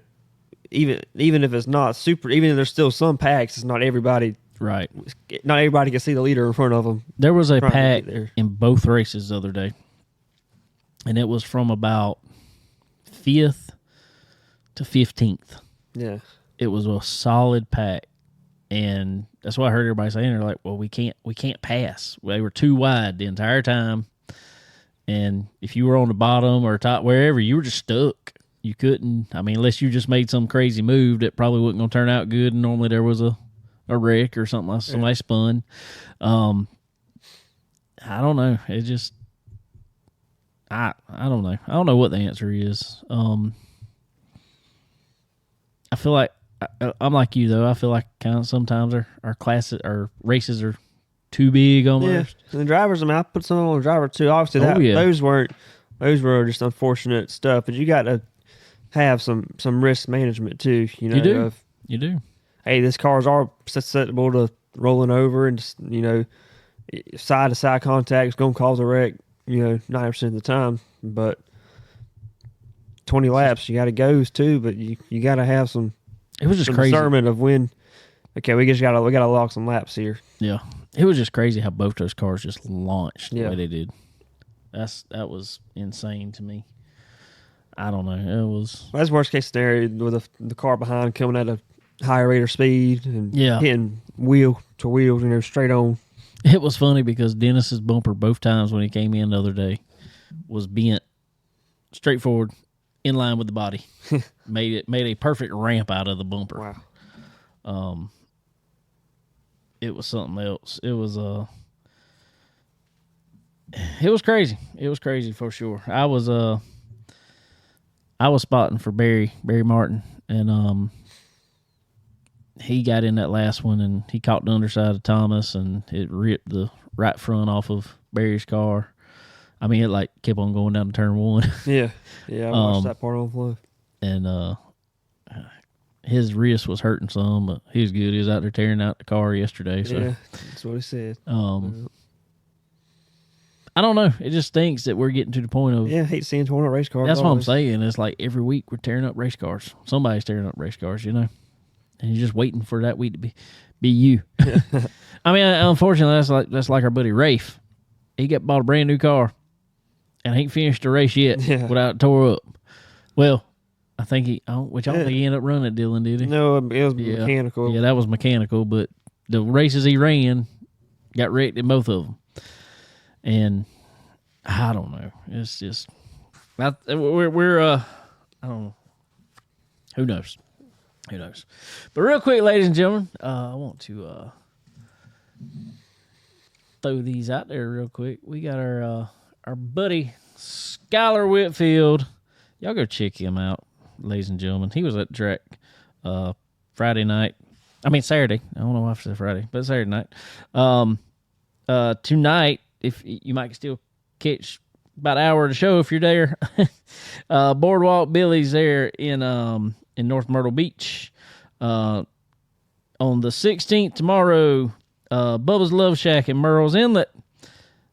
Even if it's not super, even if there's still some packs, it's not everybody. Right. Not everybody can see the leader in front of them. There was a pack in both races the other day, and it was from about 5th to 15th. Yeah. It was a solid pack, and that's what I heard everybody saying. They're like, "Well, we can't pass. They were too wide the entire time, and if you were on the bottom or top, wherever, you were just stuck. You couldn't. I mean, unless you just made some crazy move that probably wasn't going to turn out good. And normally there was a wreck or something like somebody spun. I don't know. It just I don't know. I don't know what the answer is. I feel like I'm like you though. I feel like kind of sometimes our classes, our races are too big almost. Yeah, and the drivers. I mean, I put some on the driver too. Obviously, those were just unfortunate stuff. But you got to have some risk management too. You do. You do. Hey, these cars are susceptible to rolling over, and just, side to side contact is going to cause a wreck. 90% of the time, but 20 laps you got to go too. But you got to have some. It was just crazy. Discernment of when. Okay, we got to lock some laps here. Yeah, it was just crazy how both those cars just launched the way they did. That was insane to me. I don't know. It was. That's worst case scenario with the car behind coming at a higher rate of speed and hitting wheel to wheel, straight on. It was funny because Dennis's bumper both times when he came in the other day was bent straightforward in line with the body. made a perfect ramp out of the bumper. Wow. It was something else. It was crazy. It was crazy for sure. I was spotting for Barry Martin, and he got in that last one, and he caught the underside of Thomas, and it ripped the right front off of Barry's car. I mean, it kept on going down to turn 1. Yeah, I watched that part on flow. And his wrist was hurting some, but he was good. He was out there tearing out the car yesterday. So. Yeah, that's what he said. I don't know. It just stinks that we're getting to the point of... Yeah, I hate seeing torn up race cars. That's what I'm saying. It's like every week we're tearing up race cars. Somebody's tearing up race cars, And you're just waiting for that week to be you. I mean, unfortunately, that's like our buddy Rafe. He bought a brand new car, and he ain't finished the race yet without it tore up. Well, I think he ended up running it, Dylan, did he? No, it was mechanical. Yeah, that was mechanical, but the races he ran got wrecked in both of them. And I don't know. It's just we're I don't know. Who knows? But real quick, ladies and gentlemen, I want to throw these out there real quick. We got our buddy Skylar Whitfield. Y'all go check him out, ladies and gentlemen. He was at the track Saturday. I don't know why I said Friday, but Saturday night. Tonight, if you might still catch about an hour of the show if you're there. Boardwalk Billy's there in North Myrtle Beach. On the 16th tomorrow, Bubba's Love Shack in Merle's Inlet.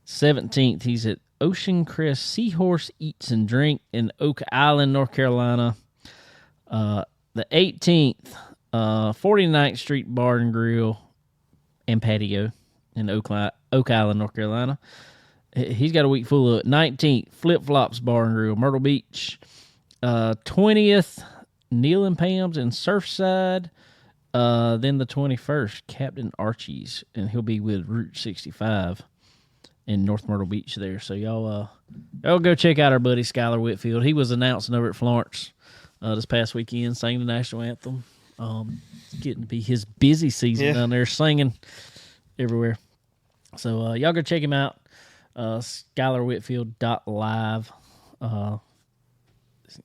17th, he's at Ocean Crest Seahorse Eats and Drink in Oak Island, North Carolina. The 18th, 49th Street Bar and Grill and Patio in Oak Island, North Carolina. He's got a week full of it. 19th, Flip Flops Bar and Grill, Myrtle Beach. 20th, Neil and Pam's in Surfside. Then the 21st, Captain Archie's, and he'll be with Route 65 in North Myrtle Beach there. So y'all go check out our buddy Skylar Whitfield. He was announcing over at Florence this past weekend, sang the national anthem. It's getting to be his busy season down there, singing everywhere. So y'all go check him out. SkylarWhitfield.live.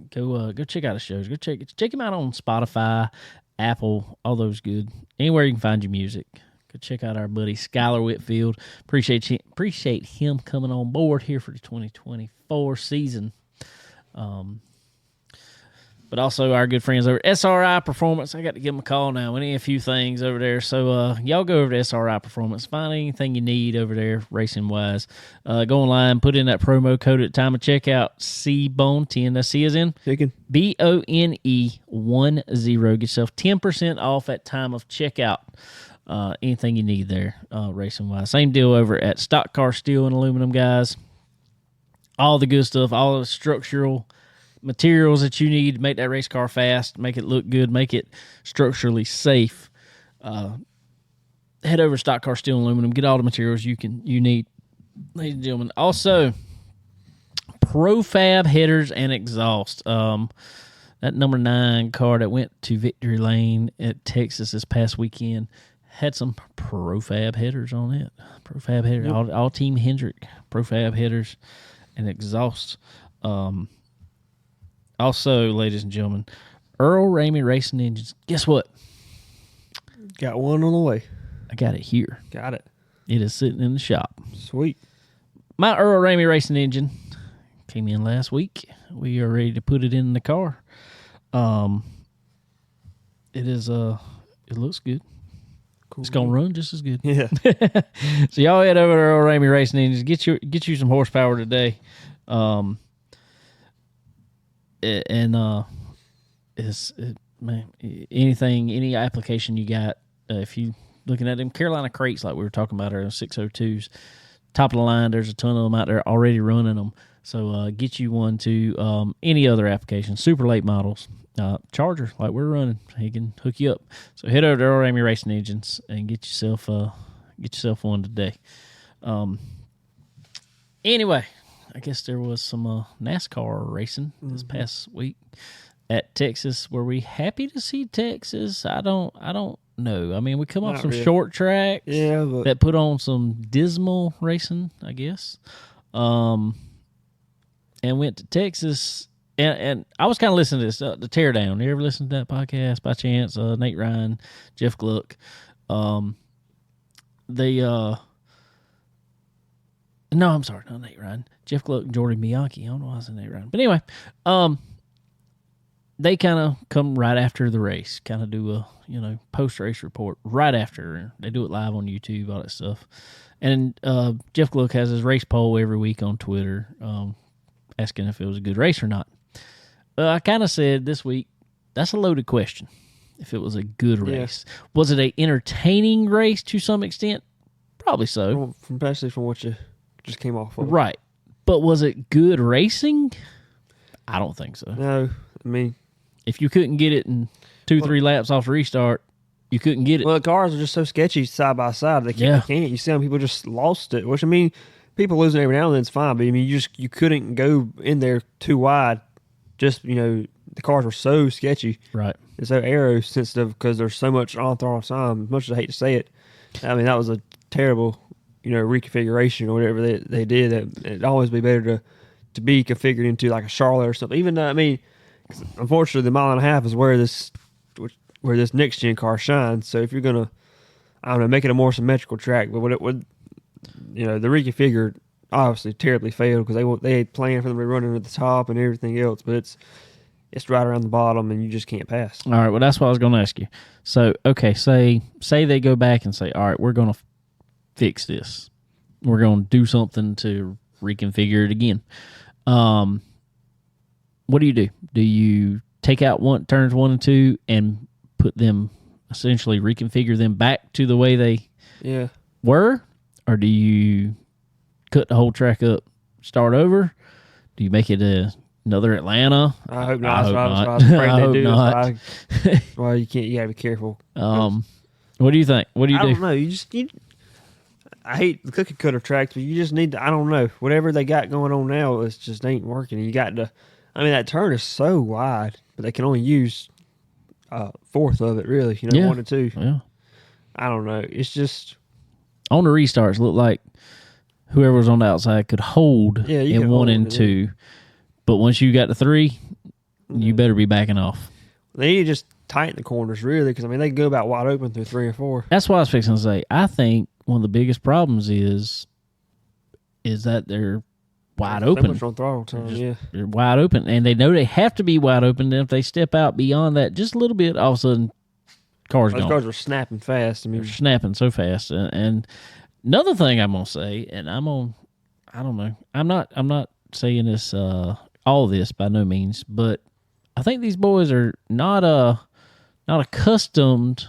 Go check out his shows. Go check him out on Spotify, Apple, all those good. Anywhere you can find your music. Go check out our buddy Skylar Whitfield. Appreciate him coming on board here for the 2024 season. But also our good friends over at SRI Performance. I got to give them a call now. We need a few things over there. So y'all go over to SRI Performance. Find anything you need over there racing-wise. Go online, put in that promo code at time of checkout, CBONE10. That's C as in? Chicken. BONE10. Get yourself 10% off at time of checkout. Anything you need there racing-wise. Same deal over at Stock Car Steel and Aluminum, guys. All the good stuff, all the structural materials that you need to make that race car fast, make it look good, make it structurally safe. Head over to Stock Car Steel and Aluminum. Get all the materials you need, ladies and gentlemen. Also, Profab headers and exhaust. That number 9 car that went to Victory Lane at Texas this past weekend had some Profab headers on it. Profab headers, all Team Hendrick Profab headers and exhausts. Also, ladies and gentlemen, Earl Ramey Racing Engines. Guess what? Got one on the way. I got it here. Got it. It is sitting in the shop. Sweet. My Earl Ramey Racing Engine came in last week. We are ready to put it in the car. It is it looks good. Cool. It's gonna run just as good. Yeah. So y'all head over to Earl Ramey Racing Engines. Get you some horsepower today. Man, any application you got, if you looking at them Carolina crates like we were talking about, our 602s, top of the line, there's a ton of them out there already running them. So get you one to any other application, super late models, Charger like we're running, he can hook you up. So head over to Earl Ramey Racing Engines and get yourself one today. Anyway, I guess there was some NASCAR racing this past week at Texas. Were we happy to see Texas? I don't know. I mean, we come off some short tracks that put on some dismal racing, I guess. And went to Texas, and I was kind of listening to this, the Teardown. You ever listen to that podcast by chance? Nate Ryan, Jeff Gluck. No, I'm sorry, not Nate Ryan. Jeff Gluck and Jordy Miyake. I don't know why I said Nate Ryan. But anyway, they kind of come right after the race, kind of do a, post-race report right after. They do it live on YouTube, all that stuff. And Jeff Gluck has his race poll every week on Twitter, asking if it was a good race or not. I kind of said this week, that's a loaded question, if it was a good race. Yeah. Was it an entertaining race to some extent? Probably so. Especially from what you just came off of. Right. But was it good racing? I don't think so. No. I mean, if you couldn't get it in 2-3 laps off the restart, you couldn't get it. Well, the cars are just so sketchy side by side. They can't. You see how people just lost it. Which, I mean, people losing every now and then is fine. But, I mean, you couldn't go in there too wide. Just, the cars were so sketchy. Right. And so aero sensitive because there's so much on throttle time. As much as I hate to say it, I mean, that was a terrible, reconfiguration or whatever they did. It'd always be better to be configured into like a Charlotte or something. Even though, I mean, unfortunately, the 1.5 miles is where this next gen car shines. So if you're gonna, I don't know, make it a more symmetrical track, but what it would, the reconfigured obviously terribly failed because they had planned for them to be running at the top and everything else, but it's right around the bottom and you just can't pass. All right, well that's what I was going to ask you. So okay, say they go back and say, all right, we're going to fix this. We're going to do something to reconfigure it again. What do? Do you take out turns 1 and 2 and put them, essentially reconfigure them back to the way they were? Or do you cut the whole track up, start over? Do you make it another Atlanta? I hope not. I hope not. Well, you can't. You gotta be careful. What do you think? What do you do? I don't know. I hate the cookie cutter tracks, but you just need to. I don't know. Whatever they got going on now, it just ain't working. You got to. I mean, that turn is so wide, but they can only use a fourth of it, really. You know, Yeah. 1 and 2. Yeah. I don't know. It's just On the restarts, looked like whoever was on the outside could hold Yeah, you in can 1 hold and it, 2. But once you got to 3, you better be backing off. they need to just tighten the corners, really, because I mean they can go about wide open through 3 and 4. That's what I was fixing to say. I think one of the biggest problems is that they're wide So open. much on throttle time, yeah. They're wide open, and they know they have to be wide open. And if they step out beyond that just a little bit, all of a sudden, cars Those gone. cars are snapping fast. I mean, They're snapping so fast. And another thing I'm gonna say, and I don't know. I'm not saying this all this by no means, but I think these boys are not accustomed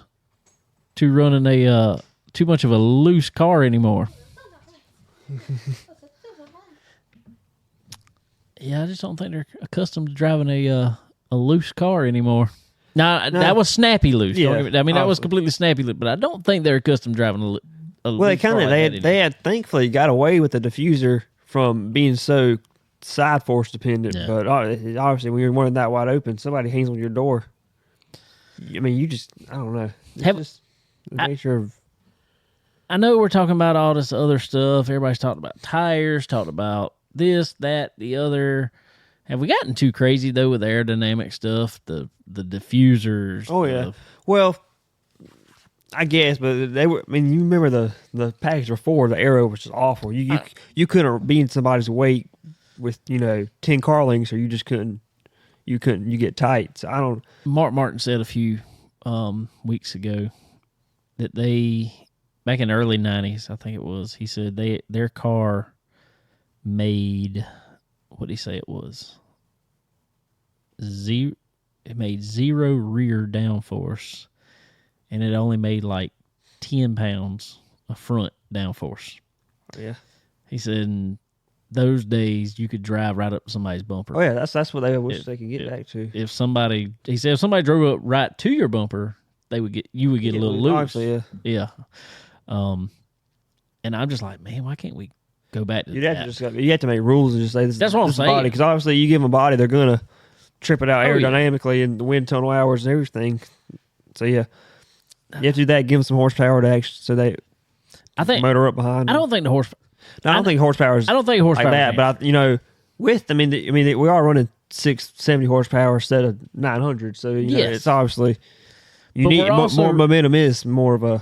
to running a too much of a loose car anymore. Yeah, I just don't think they're accustomed to driving a loose car anymore. Now, that was snappy loose. Yeah, I mean, that was obviously. completely snappy loose, but I don't think they're accustomed to driving a loose well, they kind car of like that they had thankfully got away with the diffuser from being so side force dependent. Yeah. But obviously, when you're running that wide open, somebody hangs on your door. I mean, you just I don't know. It's just the nature of. I know we're talking about all this other stuff. Everybody's talking about tires, talking about this, that, the other. Have we gotten too crazy though with aerodynamic stuff? The diffusers. Oh yeah. Well, I guess, but they were. I mean, you remember the package before the Aero, which is awful. You couldn't be in somebody's weight with 10 car lengths, or you just couldn't. You get tight. So I don't. Mark Martin said a few weeks ago that they back in the early 90s, I think it was. He said their car made, what did he say it was? It made 0 rear downforce, and it only made like 10 pounds of front downforce. Yeah. He said in those days you could drive right up somebody's bumper. Oh yeah, that's what they wish they could get back to. He said if somebody drove up right to your bumper, you would get a little loose. Obviously, yeah. And I'm just like, man, why can't we go back to You that? have to make rules and just say this. That's what I'm this is saying. Body, because obviously you give them a body, they're gonna trip it out Oh, yeah. aerodynamically and the wind tunnel hours and everything. So yeah, you have to do that. Give them some horsepower to actually so they I think motor up behind. I don't think the horse. No, I don't think horsepower is I don't think horsepower like that. But we are running 670 horsepower instead of 900. So Yes. it's obviously you But need we're also- more momentum is more of a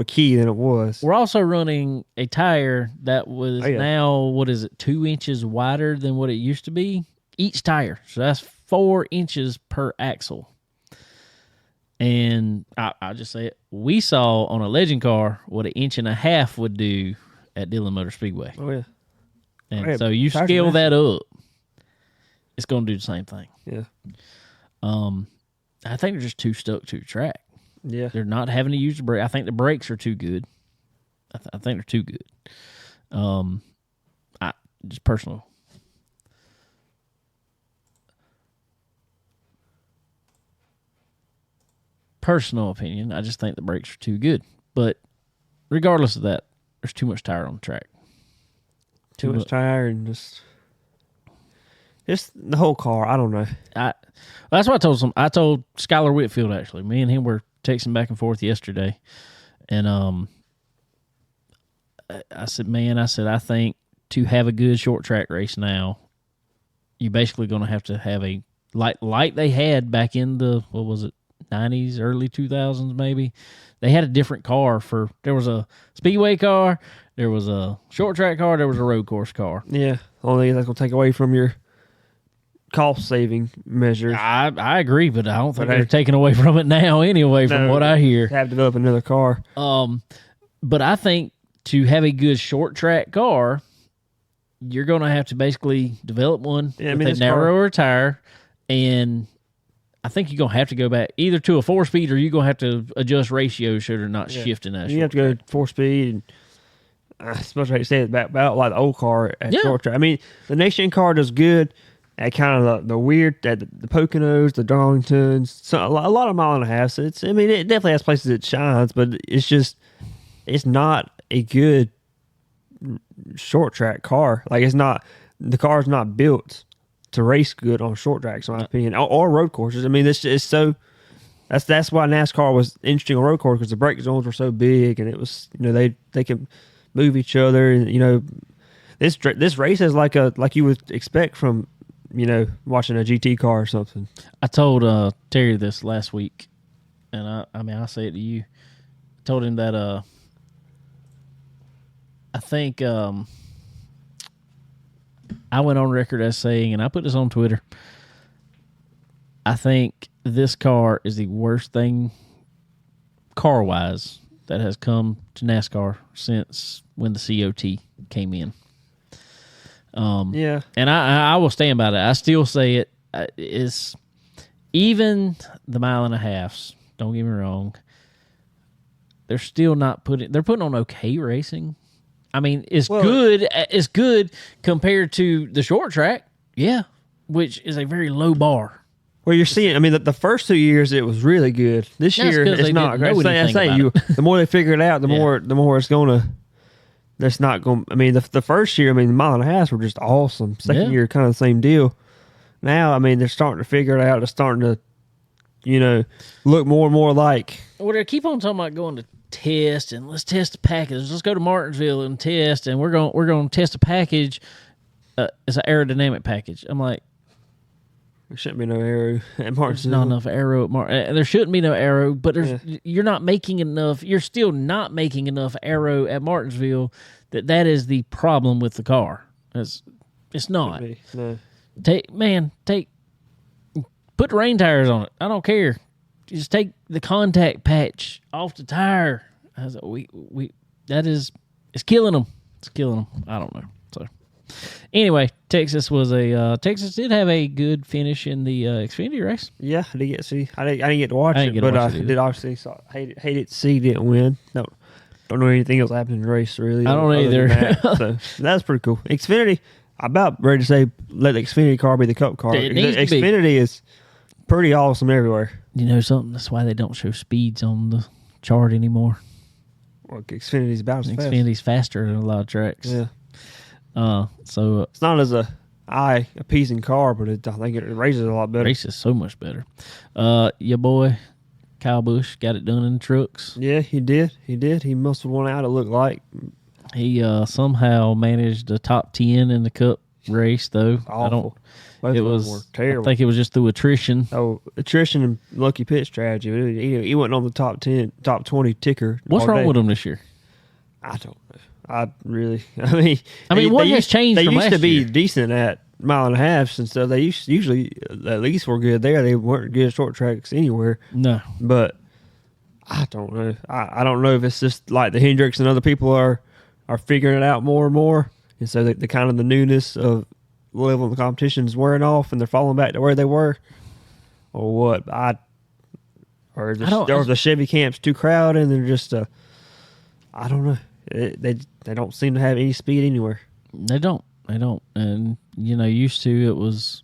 key than it was. We're also running a tire that was now, what is it, 2 inches wider than what it used to be? Each tire. So that's 4 inches per axle. And I'll just say it. We saw on a Legend car what 1.5 inches would do at Dillon Motor Speedway. Oh yeah, And yeah, so you tires are scale massive. that up, it's going to do the same thing. yeah, I think they're just too stuck to the track. yeah. They're not having to use the brake. I think the brakes are too good. I think they're too good. Just personal opinion. I just think the brakes are too good. But regardless of that, there's too much tire on the track. Too much tire and just the whole car. I don't know. That's what I told Skylar Whitfield, actually. Me and him were texting back and forth yesterday. And I said, I think to have a good short track race now, you're basically going to have a like they had back in the, what was it, 90s, early 2000s maybe. They had a different car there was a speedway car, there was a short track car, there was a road course car. Yeah, only that's gonna take away from your cost saving measures. I agree, but I don't think they're taking away from it now anyway, from what I hear. Have to develop another car. But I think to have a good short track car, you're going to have to basically develop one with a narrower tire, and I think you're going to have to go back either to a 4-speed or you're going to have to adjust ratios so they're not shifting that. You have to go 4-speed. And I suppose I hate to say it about like the old car at short track. I mean, the Nation car does good at kind of the weird, at the Poconos, the Darlingtons, so a lot of mile and a half. So it definitely has places it shines, but it's not a good short track car. Like the car's not built to race good on short tracks, in my opinion, or road courses. I mean, this is so. That's why NASCAR was interesting on road course, because the brake zones were so big, and it was, you know, they could move each other, and you know, this race is like you would expect from, you know, watching a GT car or something. I told Terry this last week, and I mean, I'll say it to you. I told him that I think I went on record as saying, and I put this on Twitter, I think this car is the worst thing car-wise that has come to NASCAR since when the COT came in. Yeah. And I will stand by that. I still say it is even the mile and a halves. Don't get me wrong. They're still not they're putting on okay racing. I mean, it's good. It's good compared to the short track. Yeah. Which is a very low bar. Well, you're seeing. I mean, the first 2 years it was really good. This year it's not great. I say the more they figure it out, the more it's gonna. That's not going. I mean, the first year, I mean, the mile and a half were just awesome. Second year, kind of the same deal. Now, I mean, they're starting to figure it out. They're starting to, you know, look more and more like. Well, they keep on talking about going to test and let's test the package. Let's go to Martinsville and test, and we're going to test a package. It's an aerodynamic package. I'm like, there shouldn't be no aero at Martinsville. There's not enough aero at there shouldn't be no aero, but you're not making enough. You're still not making enough aero at Martinsville. That is the problem with the car. It's not. No. Put the rain tires on it. I don't care. Just take the contact patch off the tire. It's killing them. It's killing them. I don't know. So. Anyway, Texas did have a good finish in the Xfinity race. Yeah, I didn't get to see. I didn't get to watch it, but I did obviously hated to see didn't win. No, don't know anything else happened in the race really. I don't either. So that's pretty cool. Xfinity, I'm about ready to say let the Xfinity car be the Cup car. It needs to be. Xfinity is pretty awesome everywhere. You know something? That's why they don't show speeds on the chart anymore. Well, Xfinity's about as fast. Xfinity's faster than a lot of tracks. Yeah. So it's not as a eye-appeasing car, but I think it races a lot better. Races so much better. Your boy Kyle Busch got it done in the trucks. Yeah, he did. He must have won out. It looked like he somehow managed the top 10 in the Cup race, though. Awful. It was were terrible. I think it was just through attrition. Oh, attrition and lucky pit strategy. He wasn't on the top 10, top 20 ticker. What's wrong with him this year? I don't know. I mean, what has changed? They from used last to be year? Decent at mile and a half and stuff. They usually at least were good there. They weren't good at short tracks anywhere. No, but I don't know. I don't know if it's just like the Hendricks and other people are figuring it out more and more, and so the kind of the newness of level of the competition is wearing off, and they're falling back to where they were, or what? Or the Chevy camp's too crowded, and they're just I don't know. They don't seem to have any speed anywhere. They don't. And used to it was,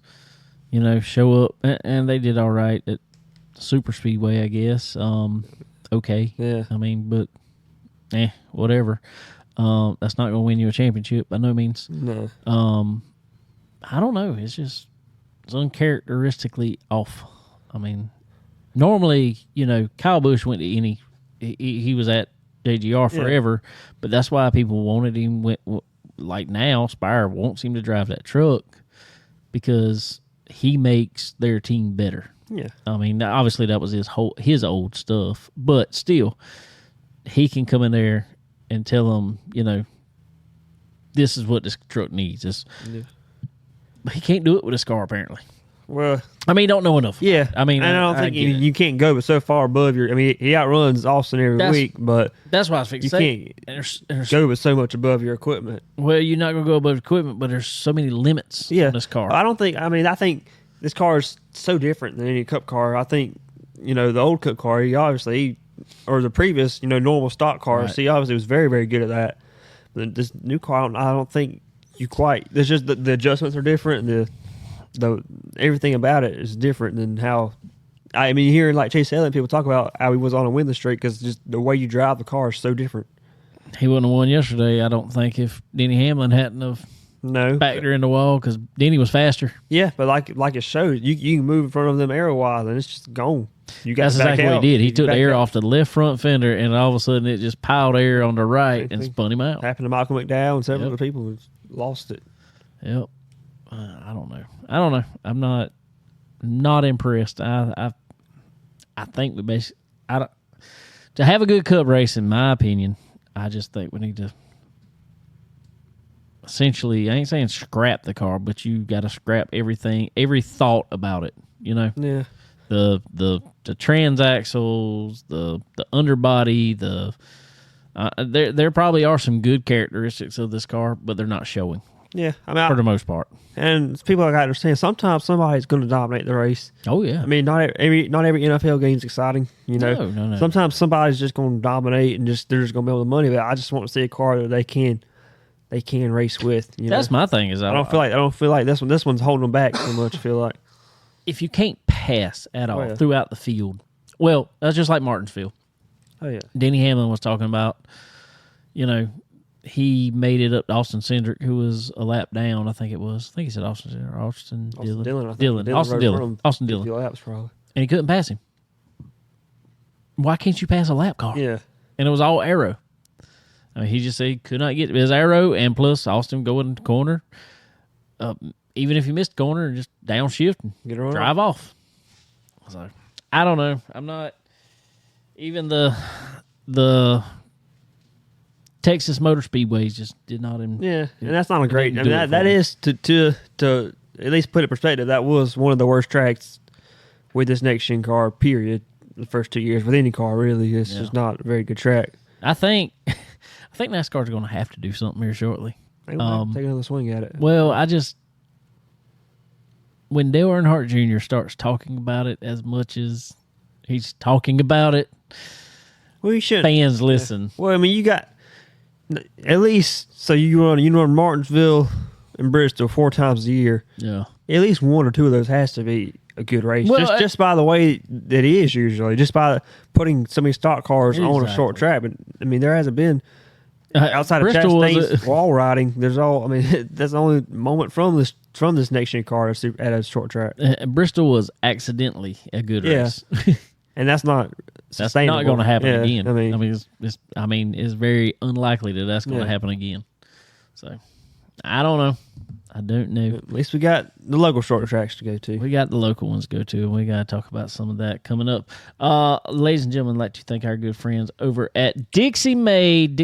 show up, and they did all right at Super Speedway, I guess. Okay. Yeah. I mean, but whatever. That's not going to win you a championship by no means. No. I don't know. It's uncharacteristically off. I mean, normally, Kyle Busch went to any. He was at JGR forever, but that's why people wanted him. Like now, Spire wants him to drive that truck because he makes their team better. Yeah, I mean, obviously that was his old stuff, but still, he can come in there and tell them, this is what this truck needs. But he can't do it with his car apparently. Well, I mean, he don't know enough. Yeah, I mean, and I don't think you can't go but so far above your. I mean, he outruns Austin every week, but that's what I was thinking. You can't go but so much above your equipment. Well, you're not going to go above equipment, but there's so many limits on this car. I think this car is so different than any Cup car. I think the old Cup car, or the previous normal stock cars. Right. He obviously was very, very good at that. But this new car, I don't think you quite. There's just the adjustments are different, and the everything about it is different than how. I mean, you hear like Chase Elliott people talk about how he was on a winning streak because just the way you drive the car is so different. He wouldn't have won yesterday, I don't think, if Denny Hamlin hadn't have No. factor in the wall because Denny was faster. Yeah, but like it shows, you can move in front of them arrow wise and it's just gone. You got That's to back exactly what out. he did. He You took the back air out. off the left front fender, and all of a sudden it just piled air on the right and thing. spun him out. Happened to Michael McDowell and several Yep. other people who lost it. Yep. I don't know. I'm not impressed. I think we basically to have a good cup race, in my opinion, I just think we need to essentially, I ain't saying scrap the car, but you got to scrap everything, every thought about it. You know, Yeah. the transaxles, the underbody, there probably are some good characteristics of this car, but they're not showing Yeah. I mean, for the most part. and people got to understand sometimes somebody's going to dominate the race. Oh yeah, I mean, not every NFL game's exciting, you know. No. Sometimes somebody's just going to dominate and they're just going to be able to money. But I just want to see a car that they can race with. You That's know? my thing. Is I don't feel like this one's holding them back so much. I feel like if you can't pass at all yeah. throughout the field, well, that's just like Martinsville. oh yeah, Denny Hamlin was talking about, you know, he made it up to Austin Cindric, who was a lap down. I think he said Austin Cindric or Austin Dillon. Austin Dillon. Few laps probably. And he couldn't pass him. Why can't you pass a lap car? Yeah, And it was all arrow. I mean, he just said he could not get his arrow, and plus Austin going to the corner. Even if you missed the corner, just downshift and Get her on drive off. So I don't know. I'm not even the Texas Motor Speedways just did not. yeah, and that's not a great. I do mean, it that for me. is to at least put it in perspective. That was one of the worst tracks with this next gen car. Period. The first 2 years with any car, really, it's just not a very good track. I think NASCAR's going to have to do something here shortly. They will have to take another swing at it. Well, when Dale Earnhardt Jr. starts talking about it as much as he's talking about it, Well, you should. fans listen. Well, I mean, you got at least so you run Martinsville and Bristol 4 times a year. Yeah. At least 1 or 2 of those has to be a good race. Well, just by the way that it is usually, just by putting so many stock cars on a short Exactly. track. But I mean, there hasn't been outside of Bristol was Chastain's wall riding. There's all. I mean, that's the only moment from this next gen car at a short track, Bristol was accidentally a good Yeah. race. and that's not That's sustainable. not going to happen Yeah, again. I mean, it's very unlikely that's going to Yeah. happen again. So, I don't know. I don't know. at least we got the local short tracks to go to. We got the local ones to go to, and we got to talk about some of that coming up. Ladies and gentlemen, I'd like to thank our good friends over at Dixie Made,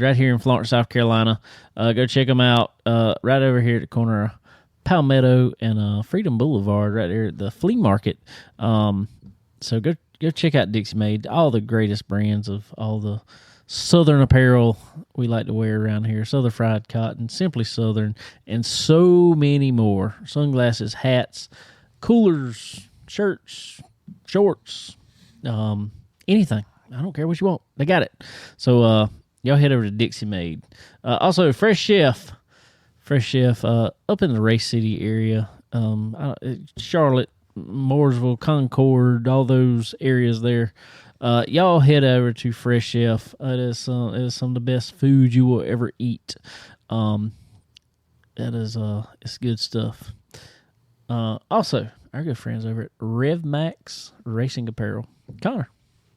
right here in Florence, South Carolina. Go check them out right over here at the corner of Palmetto and Freedom Boulevard, right there at the flea market. So go check out Dixie Made, all the greatest brands of all the Southern apparel we like to wear around here. Southern Fried Cotton, Simply Southern, and so many more. Sunglasses, hats, coolers, shirts, shorts, anything. I don't care what you want. They got it. So y'all head over to Dixie Made. Also, Fresh Chef up in the Race City area. Charlotte, Mooresville, Concord, all those areas there. Y'all head over to Fresh Chef. It is some of the best food you will ever eat. It's good stuff. Also, our good friends over at RevMax Racing Apparel. Connor.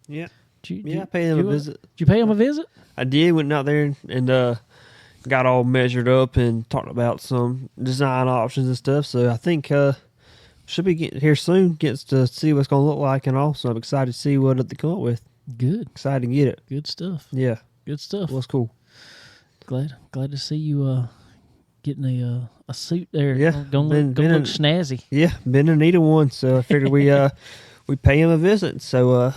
Yeah. Did I paid them a visit. Did you pay them a visit? I did. Went out there and got all measured up and talked about some design options and stuff. So I think should be getting here soon. Gets to see what's going to look like, and also I'm excited to see what they come up with. Good. Excited to get it. Good stuff. Yeah, Good stuff. was cool. Glad to see you getting a suit there. Yeah, Gonna been look in- snazzy. Yeah, been in need of one, so I figured we pay him a visit. So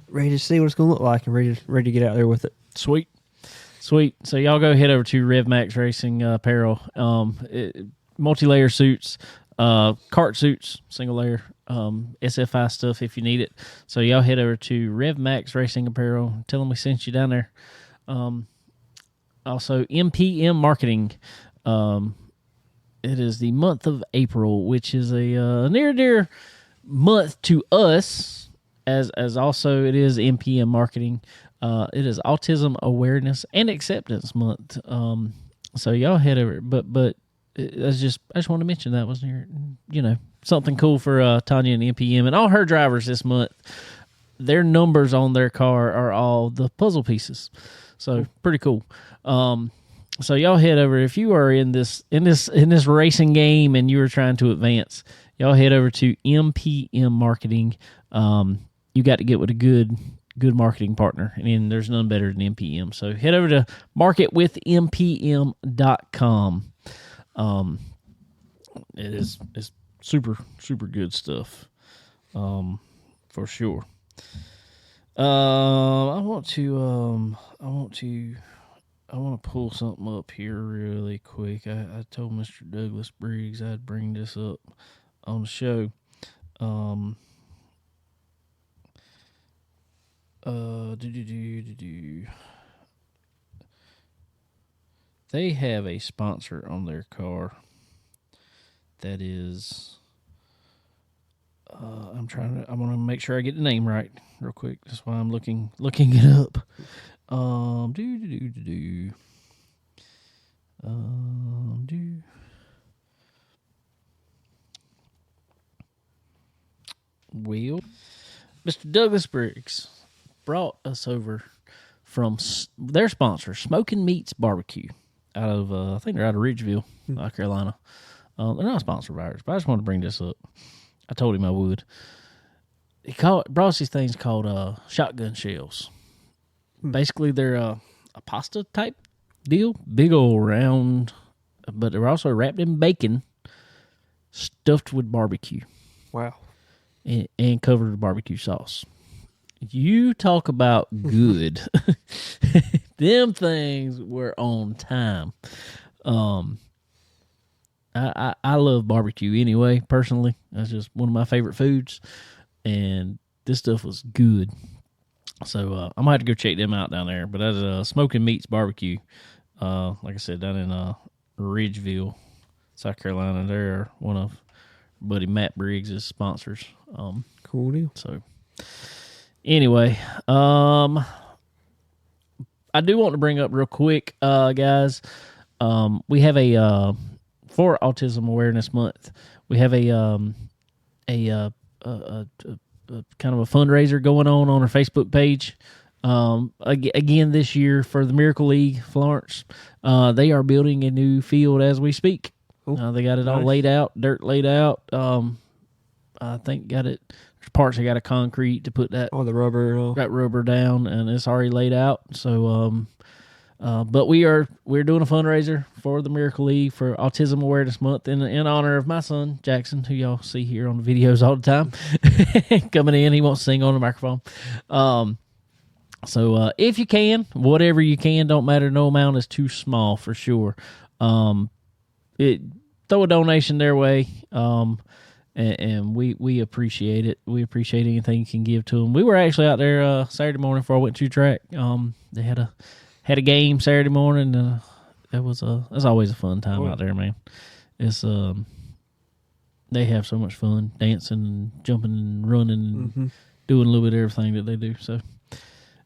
ready to see what it's going to look like and ready to get out there with it. Sweet. So y'all go head over to RevMax Racing Apparel. Multi-layer suits, cart suits, single layer, SFI stuff if you need it. So y'all head over to RevMax Racing Apparel. Tell them we sent you down there. Also, MPM Marketing. It is the month of April, which is a near dear month to us, as also it is MPM Marketing. It is Autism Awareness and Acceptance Month. So y'all head over, but I just wanted to mention that was here, something cool for Tanya and NPM and all her drivers this month. Their numbers on their car are all the puzzle pieces, so pretty cool. So y'all head over if you are in this racing game and you are trying to advance. Y'all head over to MPM Marketing. You got to get with a good marketing partner, and there's none better than MPM. So head over to marketwithmpm.com. It's super good stuff, for sure. I want to pull something up here really quick. I told Mr. Douglas Briggs I'd bring this up on the show. They have a sponsor on their car that is I want to make sure I get the name right real quick. That's why I'm looking it up. Well, Mr. Douglas Briggs brought us over from their sponsor, Smoking Meats Barbecue, out of I think they're out of Ridgeville, North Carolina. They're not a sponsor of ours, but I just wanted to bring this up. I told him I would. He brought us these things called shotgun shells. Basically, they're a pasta type deal, big old round, but they're also wrapped in bacon, stuffed with barbecue. Wow. And covered with barbecue sauce. You talk about good. Them things were on time. I love barbecue anyway, personally. That's just one of my favorite foods. And this stuff was good. So I'm going to have to go check them out down there. But that's Smoking Meats Barbecue. Like I said, down in Ridgeville, South Carolina. They're one of buddy Matt Briggs' sponsors. Cool deal. So anyway, I do want to bring up real quick, guys. We have a for Autism Awareness Month. We have a kind of a fundraiser going on our Facebook page. Again this year for the Miracle League, Florence. They are building a new field as we speak. They got it all laid out, dirt laid out. I think there's parts they got a concrete to put that the rubber and all. That rubber down, and it's already laid out. So, but we're doing a fundraiser for the Miracle League for Autism Awareness Month in honor of my son Jackson, who y'all see here on the videos all the time, coming in. He wants to sing on the microphone. So if you can, whatever you can, don't matter. No amount is too small for sure. Throw a donation their way. And we appreciate it. We appreciate anything you can give to them. We were actually out there Saturday morning before I went to track. They had a game Saturday morning. That's always a fun time out there, man. It's they have so much fun dancing and jumping and running and doing a little bit of everything that they do. So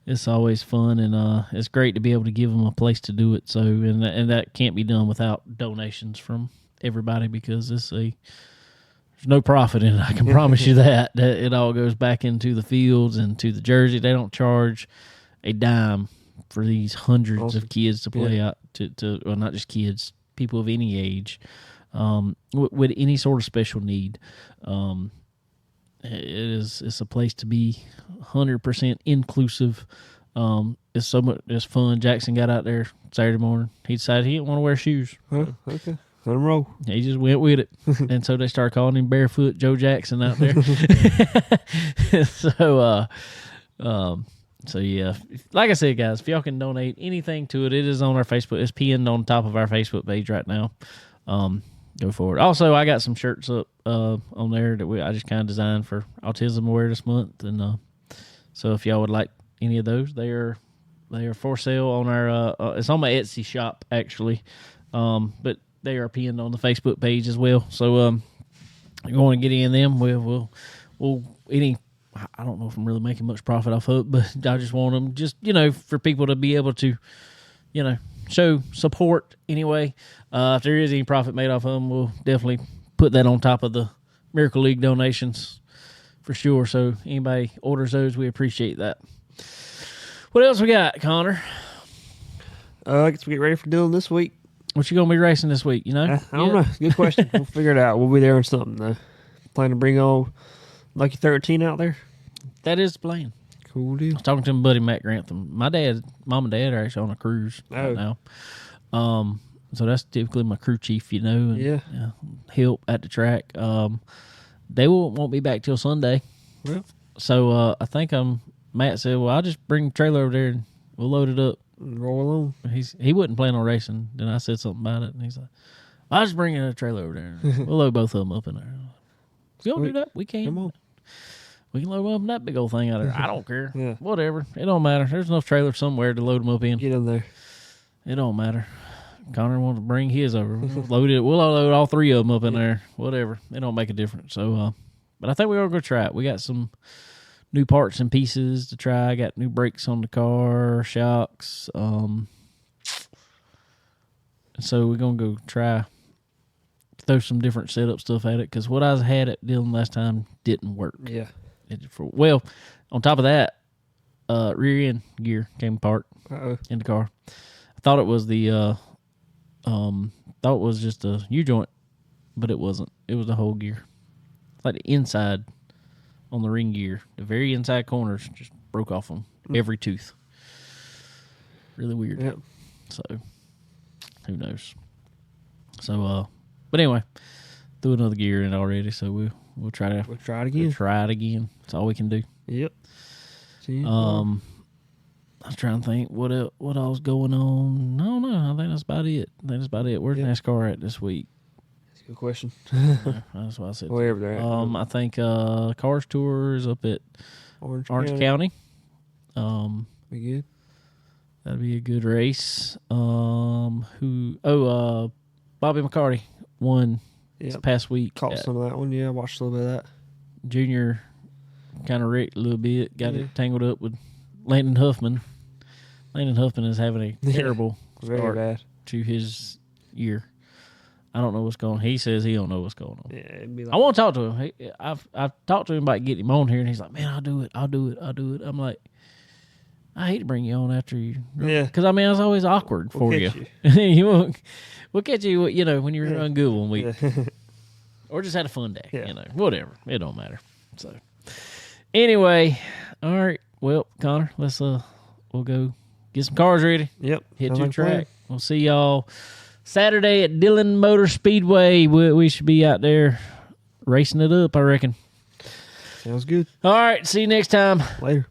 it's always fun, and it's great to be able to give them a place to do it. So and that can't be done without donations from everybody, because there's no profit in it. I can promise you that it all goes back into the fields and to the jersey. They don't charge a dime for these hundreds of kids to play out to well, not just kids, people of any age, with any sort of special need. It's a place to be 100% inclusive. It's so much. It's fun. Jackson got out there Saturday morning. He decided he didn't want to wear shoes. Okay. Let him roll. He just went with it. And so they started calling him Barefoot Joe Jackson out there. So yeah, like I said, guys, if y'all can donate anything to it, it is on our Facebook. It's pinned on top of our Facebook page right now. Go forward. Also, I got some shirts up on there that I just kind of designed for Autism Awareness Month, and so if y'all would like any of those, they are for sale on our. It's on my Etsy shop actually, but they are pinned on the Facebook page as well. So you want to get in them, we'll I don't know if I'm really making much profit off of it, but I just want them for people to be able to, show support anyway. If there is any profit made off of them, we'll definitely put that on top of the Miracle League donations for sure. So anybody orders those, we appreciate that. What else we got, Connor? I guess we get ready for Dillon this week. What you gonna be racing this week? You know, I don't know. Good question. We'll figure it out. We'll be there on something though. Plan to bring old Lucky 13 out there. That is the plan. Cool deal. I was talking to my buddy Matt Grantham. My dad, mom and dad are actually on a cruise right now. So that's typically my crew chief, you know. And, help at the track. They won't be back till Sunday. Well, so I think Matt said, well, I'll just bring the trailer over there and we'll load it up. Roll on. He wouldn't plan on racing. Then I said something about it, and he's like, I'll just bring a trailer over there. And we'll load both of them up in there. If you don't do that, we can. Come on. We can load them up in that big old thing out there. I don't care. Yeah. Whatever. It don't matter. There's enough trailer somewhere to load them up in. Get in there. It don't matter. Connor wants to bring his over. We'll load all three of them up in there. Whatever. It don't make a difference. So, but I think we're going to try it. We got some new parts and pieces to try. I got new brakes on the car, shocks. So we're going to go try, throw some different setup stuff at it, because what I had at Dillon last time didn't work. Yeah. Well, on top of that, rear end gear came apart in the car. I thought it was just a U-joint, but it wasn't. It was the whole gear. Like the inside on the ring gear, the very inside corners just broke off on every tooth. Really weird. Yep. So, who knows? So, but anyway, threw another gear in already, so we'll try it again. We'll try it again. That's all we can do. Yep. See, I was trying to think what else going on. I don't know. I think that's about it. Where's NASCAR at this week? That's a good question. That's what I said. Wherever they're at. I think Cars Tour is up at Orange County. Be good. That'd be a good race. Bobby McCarty won this past week. Caught some of that one. Yeah, I watched a little bit of that. Junior kind of wrecked a little bit. Got it tangled up with Landon Huffman. Landon Huffman is having a terrible start to his year. I don't know what's going on. He says he don't know what's going on. Yeah, it'd be like, I want to talk to him. I've talked to him about getting him on here, and he's like, man, I'll do it. I'm like, I hate to bring you on after you. Yeah. Because, I mean, it's always awkward for you. We'll catch you, when you're running good one week. Or just had a fun day. Whatever. It don't matter. So, anyway, all right. Well, Connor, let's we'll go get some cars ready. Yep. Hit your track. We'll see y'all Saturday at Dillon Motor Speedway. We should be out there racing it up, I reckon. Sounds good. All right. See you next time. Later.